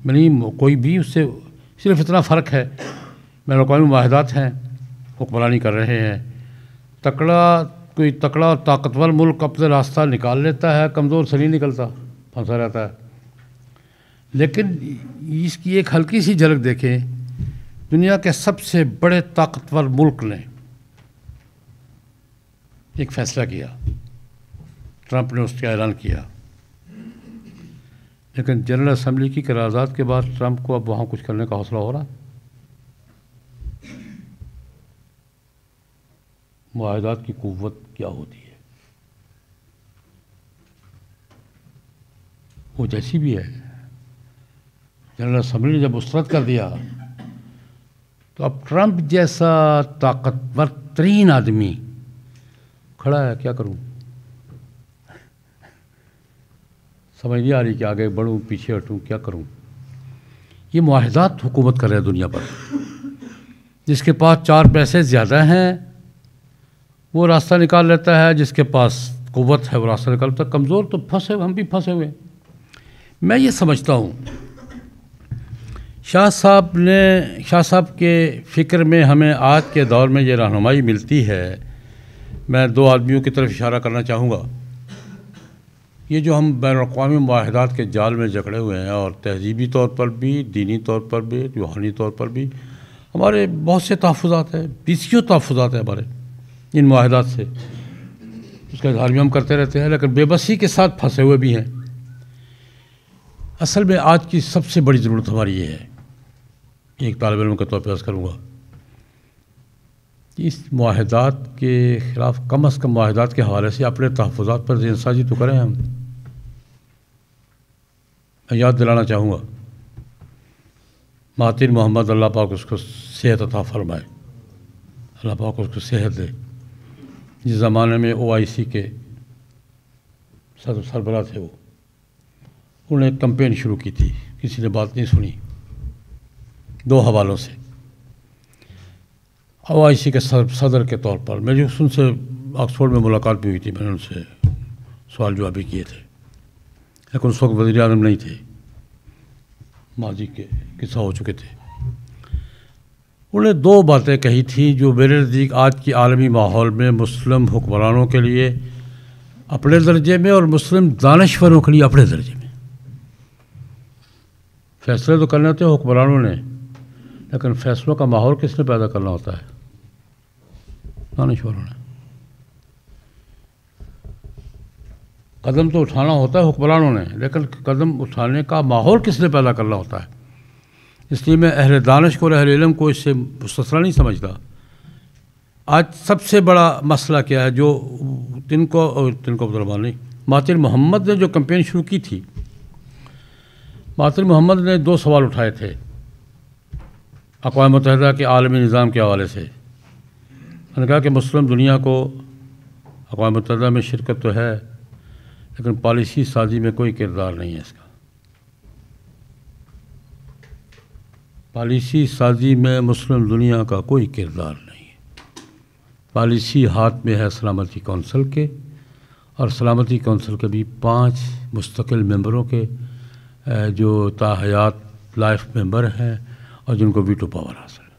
یعنی کوئی بھی اس سے صرف اتنا فرق ہے، بین الاقوامی معاہدات ہیں، حکمرانی کر رہے ہیں، کوئی تکڑا اور طاقتور ملک اپنے راستہ نکال لیتا ہے، کمزور سے نہیں نکلتا، پھنسا رہتا ہے۔ لیکن اس کی ایک ہلکی سی جھلک دیکھیں، دنیا کے سب سے بڑے طاقتور ملک نے ایک فیصلہ کیا، ٹرمپ نے اس کا اعلان کیا، لیکن جنرل اسمبلی کی قرارداد کے بعد ٹرمپ کو اب وہاں کچھ کرنے کا حوصلہ ہو رہا۔ معاہدات کی قوت کیا ہوتی ہے؟ وہ جیسی بھی ہے، جنرل اسمبلی نے جب مسترد کر دیا تو اب ٹرمپ جیسا طاقتور ترین آدمی کھڑا ہے، کیا کروں؟ سمجھ نہیں آ رہی کہ آگے بڑھوں پیچھے ہٹوں، کیا کروں؟ یہ معاہدات حکومت کر رہے ہیں دنیا پر۔ جس کے پاس 4 پیسے زیادہ ہیں وہ راستہ نکال لیتا ہے، جس کے پاس قوت ہے وہ راستہ نکالتا ہے، کمزور تو پھنسے، ہم بھی پھنسے ہوئے۔ میں یہ سمجھتا ہوں شاہ صاحب کے فکر میں ہمیں آج کے دور میں یہ رہنمائی ملتی ہے۔ میں 2 آدمیوں کی طرف اشارہ کرنا چاہوں گا۔ یہ جو ہم بین الاقوامی معاہدات کے جال میں جکڑے ہوئے ہیں، اور تہذیبی طور پر بھی، دینی طور پر بھی، روحانی طور پر بھی ہمارے بہت سے تحفظات ہیں، 20 تحفظات ہیں ہمارے ان معاہدات سے، اس کا اظہار بھی ہم کرتے رہتے ہیں، لیکن بے بسی کے ساتھ پھنسے ہوئے بھی ہیں۔ اصل میں آج کی سب سے بڑی ضرورت ہماری یہ ہے، ایک طالب علم کے طور پہ عرض کروں گا، اس معاہدات کے خلاف کم از کم معاہدات کے حوالے سے اپنے تحفظات پر ذہن سازی تو کریں۔ ہم میں یاد دلانا چاہوں گا، مہاتیر محمد، اللہ پاک اس کو صحت عطا فرمائے، اللہ پاک اس کو صحت دے، جس زمانے میں OIC کے سربراہ تھے، انہوں نے ایک کمپین شروع کی تھی، کسی نے بات نہیں سنی، 2 حوالوں سے۔ OIC کے صدر کے طور پر میری ان سے آکسفورڈ میں ملاقات بھی ہوئی تھی، میں نے ان سے سوال جواب بھی کیے تھے، لیکن اس وقت وزیر اعظم نہیں تھے، ماضی کے قصہ ہو چکے تھے۔ انہوں نے 2 باتیں کہی تھیں جو میرے نزدیک آج کی عالمی ماحول میں مسلم حکمرانوں کے لیے اپنے درجے میں اور مسلم دانشوروں کے لیے اپنے درجے میں، فیصلے تو کرنے ہوتے ہیں حکمرانوں نے، لیکن فیصلوں کا ماحول کس نے پیدا کرنا ہوتا ہے؟ دانشوروں نے. قدم تو اٹھانا ہوتا ہے حکمرانوں نے، لیکن قدم اٹھانے کا ماحول کس نے پیدا کرنا ہوتا ہے. اس لیے میں اہل دانش کو اور اہل علم کو اس سے مستثنی نہیں سمجھتا. آج سب سے بڑا مسئلہ کیا ہے جو تن کو عبدالرحمان نہیں، مہاتیر محمد نے جو کمپین شروع کی تھی، مہاتیر محمد نے 2 سوال اٹھائے تھے اقوام متحدہ کے عالمی نظام کے حوالے سے. انہوں نے کہا کہ مسلم دنیا کو اقوام متحدہ میں شرکت تو ہے لیکن پالیسی سازی میں کوئی کردار نہیں ہے اس کا. پالیسی سازی میں مسلم دنیا کا کوئی کردار نہیں ہے. پالیسی ہاتھ میں ہے سلامتی کونسل کے، اور سلامتی کونسل کے بھی 5 مستقل ممبروں کے جو تا حیات لائف ممبر ہیں اور جن کو ویٹو پاور حاصل ہے.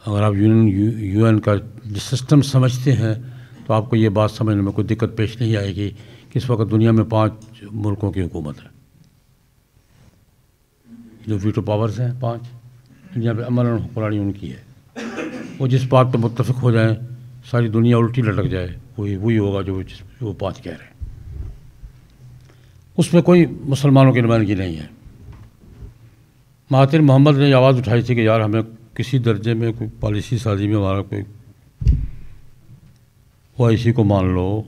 اگر آپ یو این کا سسٹم سمجھتے ہیں تو آپ کو یہ بات سمجھنے میں کوئی دقت پیش نہیں آئے گی کہ اس وقت دنیا میں 5 ملکوں کی حکومت ہے جو ویٹو پاورز ہیں 5، دنیا پہ عمل اور حکمرانی ان کی ہے. وہ جس بات پہ متفق ہو جائیں ساری دنیا الٹی لٹک جائے، وہی ہوگا جو وہ 5 کہہ رہے ہیں. اس میں کوئی مسلمانوں کی نمائندگی نہیں ہے. مہاتیر محمد نے یہ آواز اٹھائی تھی کہ یار ہمیں کسی درجے میں کوئی پالیسی سازی میں ہمارا کوئی OIC کو مان لو،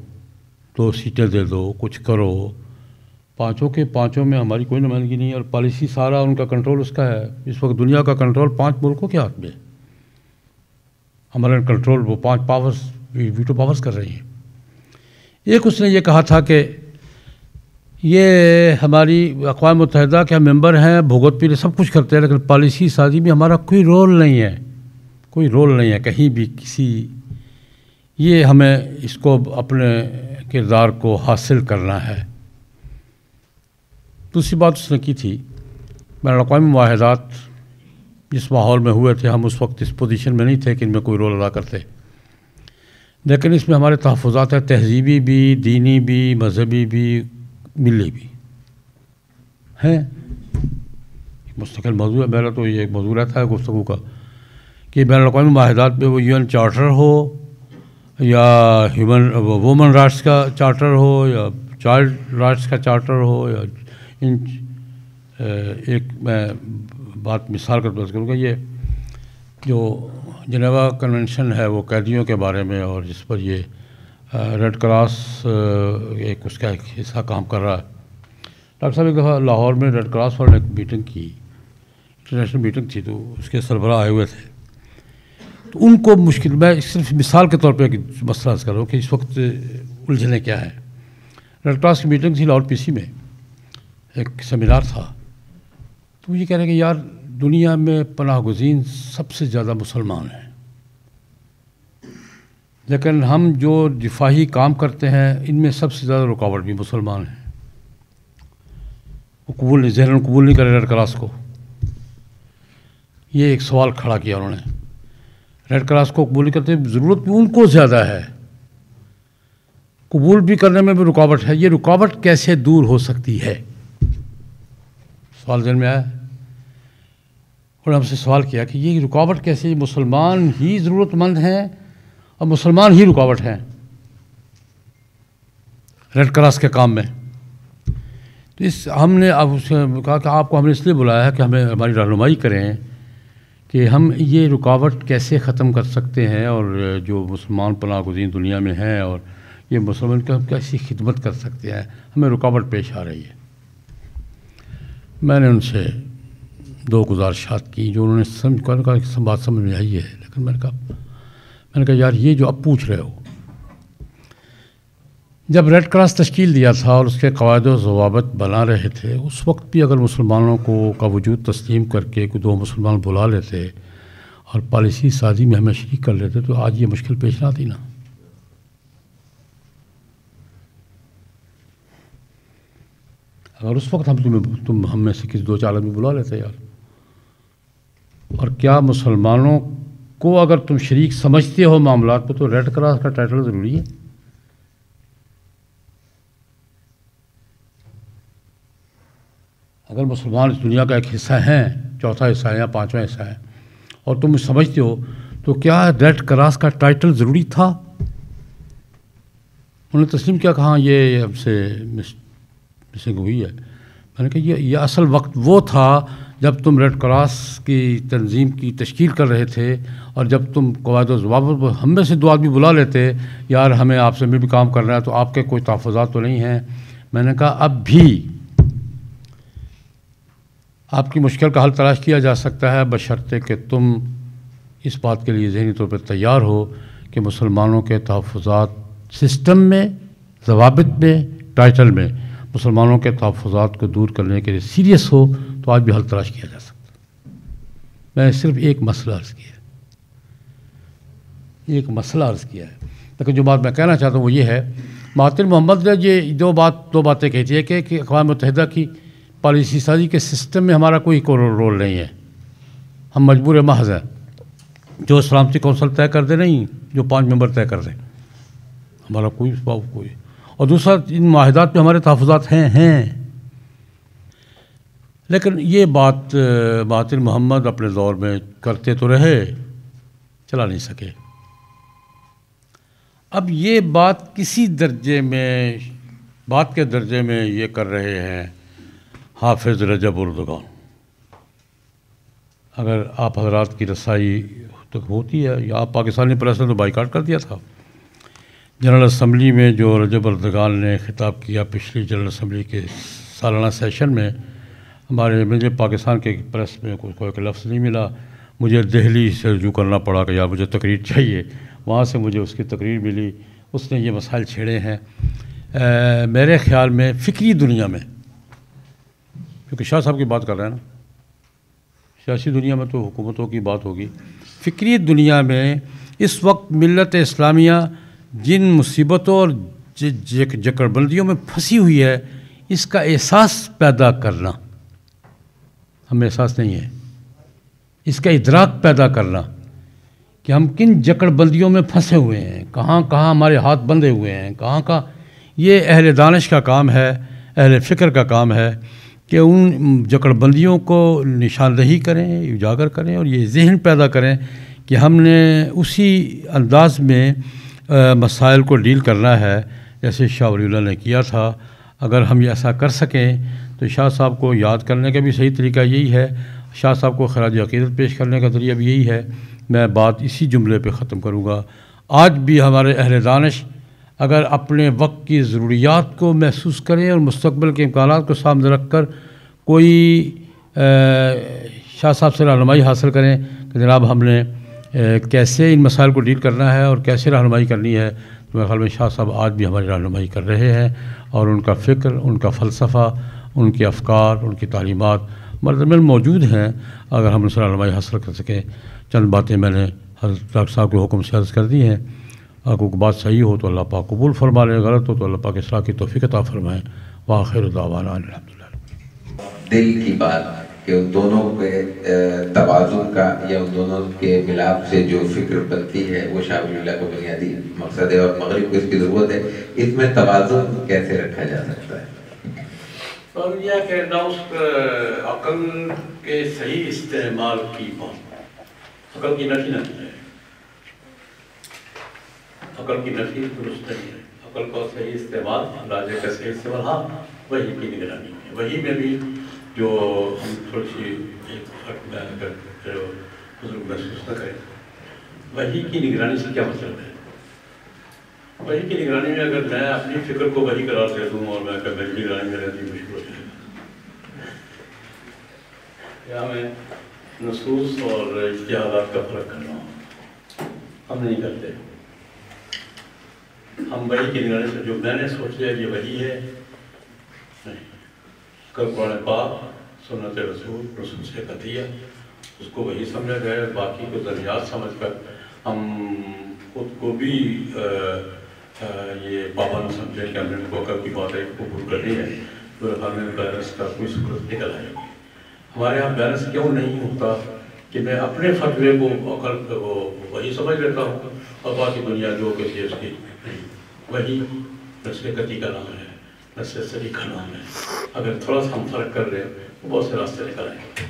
2 سیٹیں دے دو، کچھ کرو. 5 کے 5 میں ہماری کوئی نمائندگی نہیں ہے اور پالیسی سارا ان کا کنٹرول اس کا ہے. اس وقت دنیا کا کنٹرول 5 ملکوں کے ہاتھ میں ہے. ہمارا کنٹرول وہ 5 پاورز ویٹو پاورز کر رہی ہیں. ایک اس نے یہ کہا تھا کہ یہ ہماری اقوام متحدہ کے ممبر ہیں، بھگوت پیلے سب کچھ کرتے ہیں، لیکن پالیسی سازی میں ہمارا کوئی رول نہیں ہے، کوئی رول نہیں ہے کہیں بھی کسی. یہ ہمیں اس کو اپنے کردار کو حاصل کرنا ہے. دوسری بات اس نے کی تھی بین الاقوامی معاہدات جس ماحول میں ہوئے تھے، ہم اس وقت اس پوزیشن میں نہیں تھے کہ ان میں کوئی رول ادا کرتے، لیکن اس میں ہمارے تحفظات ہیں، تہذیبی بھی، دینی بھی، مذہبی بھی، ملی بھی ہیں. مستقل موضوع ہے. میرا تو یہ ایک موضوع رہتا ہے گفتگو کا کہ بین الاقوامی معاہدات میں وہ UN چارٹر ہو یا وومن رائٹس کا چارٹر ہو یا چائلڈ رائٹس کا چارٹر ہو یا ایک میں بات مثال کا بات کروں گا، یہ جو جنیوا کنونشن ہے وہ قیدیوں کے بارے میں اور جس پر یہ ریڈ کراس ایک اس کا ایک حصہ کام کر رہا ہے. ڈاکٹر صاحب ایک دفعہ لاہور میں ریڈ کراس والوں نے ایک میٹنگ کی، انٹرنیشنل میٹنگ تھی، تو اس کے سربراہ آئے ہوئے تھے. تو ان کو مشکل، میں صرف مثال کے طور پہ ایک مسئلہ کر رہا ہوں کہ اس وقت الجھنیں کیا ہیں. ریڈ کراس کی میٹنگ تھی لاہور PC میں، ایک سیمینار تھا. تو یہ کہہ رہے ہیں کہ یار دنیا میں پناہ گزین سب سے زیادہ مسلمان ہیں، لیکن ہم جو دفاعی کام کرتے ہیں ان میں سب سے زیادہ رکاوٹ بھی مسلمان ہیں. وہ قبول نہیں، ذہن قبول نہیں کرے ریڈ کراس کو. یہ ایک سوال کھڑا کیا انہوں نے. ریڈ کراس کو قبول نہیں کرتے، ضرورت بھی ان کو زیادہ ہے، قبول بھی کرنے میں بھی رکاوٹ ہے. یہ رکاوٹ کیسے دور ہو سکتی ہے؟ سوال ذہن میں آیا اور ہم سے سوال کیا کہ یہ رکاوٹ کیسے، مسلمان ہی ضرورت مند ہیں اور مسلمان ہی رکاوٹ ہیں ریڈ کراس کے کام میں. تو ہم نے اب اس سے کہا کہ آپ کو ہم نے اس لیے بلایا ہے کہ ہمیں ہماری رہنمائی کریں کہ ہم یہ رکاوٹ کیسے ختم کر سکتے ہیں اور جو مسلمان پناہ گزین دنیا میں ہیں اور یہ مسلمان کا ہم کیسی خدمت کر سکتے ہیں، ہمیں رکاوٹ پیش آ رہی ہے. میں نے ان سے 2 گزارشات کی جو انہوں نے بات سمجھ میں آئی ہے، لیکن میں نے کہا یار یہ جو اب پوچھ رہے ہو، جب ریڈ کراس تشکیل دیا تھا اور اس کے قواعد و ضوابط بنا رہے تھے، اس وقت بھی اگر مسلمانوں کا وجود تسلیم کر کے 2 مسلمان بلا لیتے اور پالیسی سازی میں ہمیں شریک کر لیتے تو آج یہ مشکل پیش نہ آتی نا. اگر اس وقت تم ہم میں سے کسی 2-4 آدمی بلا لیتے یار. اور کیا مسلمانوں کو اگر تم شریک سمجھتے ہو معاملات پہ تو ریڈ کراس کا ٹائٹل ضروری ہے. اگر مسلمان اس دنیا کا ایک حصہ ہیں، 4تھا حصہ ہے یا 5واں حصہ ہے، اور تم سمجھتے ہو تو کیا ریڈ کراس کا ٹائٹل ضروری تھا؟ انہوں نے تسلیم کیا، کہاں یہ ہم سے مسنگ ہوئی ہے. میں نے کہا یہ اصل وقت وہ تھا جب تم ریڈ کراس کی تنظیم کی تشکیل کر رہے تھے، اور جب تم قواعد و ضوابط ہم میں سے 2 آدمی بلا لیتے، یار ہمیں آپ سے بھی کام کرنا ہے، تو آپ کے کوئی تحفظات تو نہیں ہیں. میں نے کہا اب بھی آپ کی مشکل کا حل تلاش کیا جا سکتا ہے، بشرطے کہ تم اس بات کے لیے ذہنی طور پر تیار ہو کہ مسلمانوں کے تحفظات سسٹم میں، ضوابط میں، ٹائٹل میں مسلمانوں کے تحفظات کو دور کرنے کے لیے سیریس ہو، تو آج بھی حل تلاش کیا جا سکتا. میں نے صرف ایک مسئلہ عرض کیا ہے، لیکن جو بات میں کہنا چاہتا ہوں وہ یہ ہے، مہاتیر محمد نے یہ دو باتیں کہتی ہے کہ اقوام متحدہ کی پالیسی سازی کے سسٹم میں ہمارا کوئی رول نہیں ہے، ہم مجبور محض ہیں، جو سلامتی کونسل طے کر دے نہیں، جو 5 ممبر طے کر دیں، ہمارا کوئی. اور دوسرا، ان معاہدات میں ہمارے تحفظات ہیں. لیکن یہ بات مہاتیر محمد اپنے دور میں کرتے تو رہے، چلا نہیں سکے. اب یہ بات کسی درجے میں، بات کے درجے میں یہ کر رہے ہیں حافظ رجب اردگان. اگر آپ حضرات کی رسائی تک ہوتی ہے، یا آپ پاکستانی پریس نے تو بائیکاٹ کر دیا تھا. جنرل اسمبلی میں جو رجب اردگان نے خطاب کیا پچھلی جنرل اسمبلی کے سالانہ سیشن میں، مجھے پاکستان کے پریس میں کوئی لفظ نہیں ملا. مجھے دہلی سے رجوع کرنا پڑا کہ یار مجھے تقریر چاہیے، وہاں سے مجھے اس کی تقریر ملی. اس نے یہ مسائل چھیڑے ہیں. میرے خیال میں فکری دنیا میں، کیونکہ شاہ صاحب کی بات کر رہے ہیں نا، سیاسی دنیا میں تو حکومتوں کی بات ہوگی، فکری دنیا میں اس وقت ملت اسلامیہ جن مصیبتوں اور جکڑ بندیوں میں پھنسی ہوئی ہے، اس کا احساس پیدا کرنا، ہمیں احساس نہیں ہے، اس کا ادراک پیدا کرنا کہ ہم کن جکڑ بندیوں میں پھنسے ہوئے ہیں، کہاں کہاں ہمارے ہاتھ بندھے ہوئے ہیں، کہاں. یہ اہل دانش کا کام ہے، اہل فکر کا کام ہے کہ ان جکڑ بندیوں کو نشاندہی کریں، اجاگر کریں، اور یہ ذہن پیدا کریں کہ ہم نے اسی انداز میں مسائل کو ڈیل کرنا ہے جیسے شاہ ولی اللہ نے کیا تھا. اگر ہم ایسا کر سکیں تو شاہ صاحب کو یاد کرنے کا بھی صحیح طریقہ یہی ہے، شاہ صاحب کو خراج عقیدت پیش کرنے کا ذریعہ بھی یہی ہے. میں بات اسی جملے پہ ختم کروں گا. آج بھی ہمارے اہل دانش اگر اپنے وقت کی ضروریات کو محسوس کریں اور مستقبل کے امکانات کو سامنے رکھ کر کوئی شاہ صاحب سے رہنمائی حاصل کریں کہ جناب ہم نے کیسے ان مسائل کو ڈیل کرنا ہے اور کیسے رہنمائی کرنی ہے، تو میرے خیال میں شاہ صاحب آج بھی ہماری رہنمائی کر رہے ہیں، اور ان کا فکر، ان کا فلسفہ، ان کے افکار، ان کی تعلیمات ہمارے درمیان موجود ہیں. اگر ہم ان سے رہنمائی حاصل کر سکیں. چند باتیں میں نے حضرت ڈاکٹر صاحب کے حکم سے عرض کر دی ہیں. اگر کوئی بات صحیح ہو تو اللہ پاک قبول فرما لیں، غلط ہو تو اللہ پاک اصلاح کی توفیق عطا فرمائیں. وآخر دعوانا الحمدللہ. دل کی بات کہ ان دونوں کے توازن کا یا ان دونوں کے ملاپ سے جو فکر بنتی ہے وہ شاہ ولی اللہ کا بنیادی مقصد ہے، اور مغرب کو اس کی ضرورت ہے. اس میں توازن کیسے رکھا جا سکتا ہے؟ اور یہ کہ نہ اس عقل کے صحیح استعمال کی بات، عقل کی نفی نہیں ہے، عقل کی نفی درست نہیں ہے. عقل کا صحیح استعمال، اندازے کا صحیح استعمال، ہاں وہی کی نگرانی ہے. وہی میں بھی جو ہم تھوڑی سی ایک فرق میں اگر بزرگ محسوس نہ کریں، وہی کی نگرانی سے کیا مطلب ہے؟ وہی کی نگرانی میں اگر میں اپنی فکر کو وہی قرار دے دوں اور میں اگر میری نگرانی میں رہتی مشکل ہو جائے گا. یا میں نصوص اور اجتہادات کا فرق کر رہا ہوں، ہم نہیں کرتے. ہم وہی کی نگرانی سے جو میں نے سوچ لیا یہ وہی ہے، نہیں. اگر قرآن پاک، سنت رسول، رسول سے قطعیہ، اس کو وہی سمجھا گیا، باقی کو ضروریات سمجھ کر ہم خود کو بھی یہ پابند سمجھیں کہ ہم نے ان کو عقل کی بات ہے قبول کرنی ہے، تو ہمیں بیلنس کا کوئی صورت نکل آئے گی. ہمارے یہاں بیلنس کیوں نہیں ہوتا کہ میں اپنے فتوے کو عقل وہ وہی سمجھ لیتا ہوں اور باقی دنیا جو کسی ہے اس کی نہیں. وہی نسل قطعی کا نام ہے، نسل صحیح کا نام ہے. اگر تھوڑا سا ہم فرق کر رہے ہیں تو بہت سے راستے نکل آئیں گے.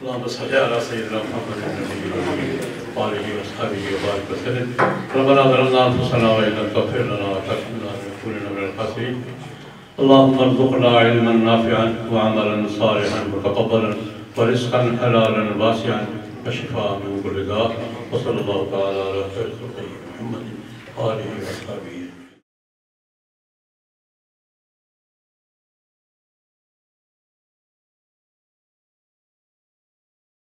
اللهم صل على سيدنا محمد النبي وآله وأصحابه وبارك وسلم. ربنا ظلمنا أنفسنا وإن لم تغفر لنا وترحمنا لنكونن من الخاسرين. اللهم ارزقنا علما نافعا وعملا صالحا متقبلا ورزقا حلالا واسعا وشفاء من كل داء. وصلى الله تعالى على خير خلقه محمد وآله وأصحابه.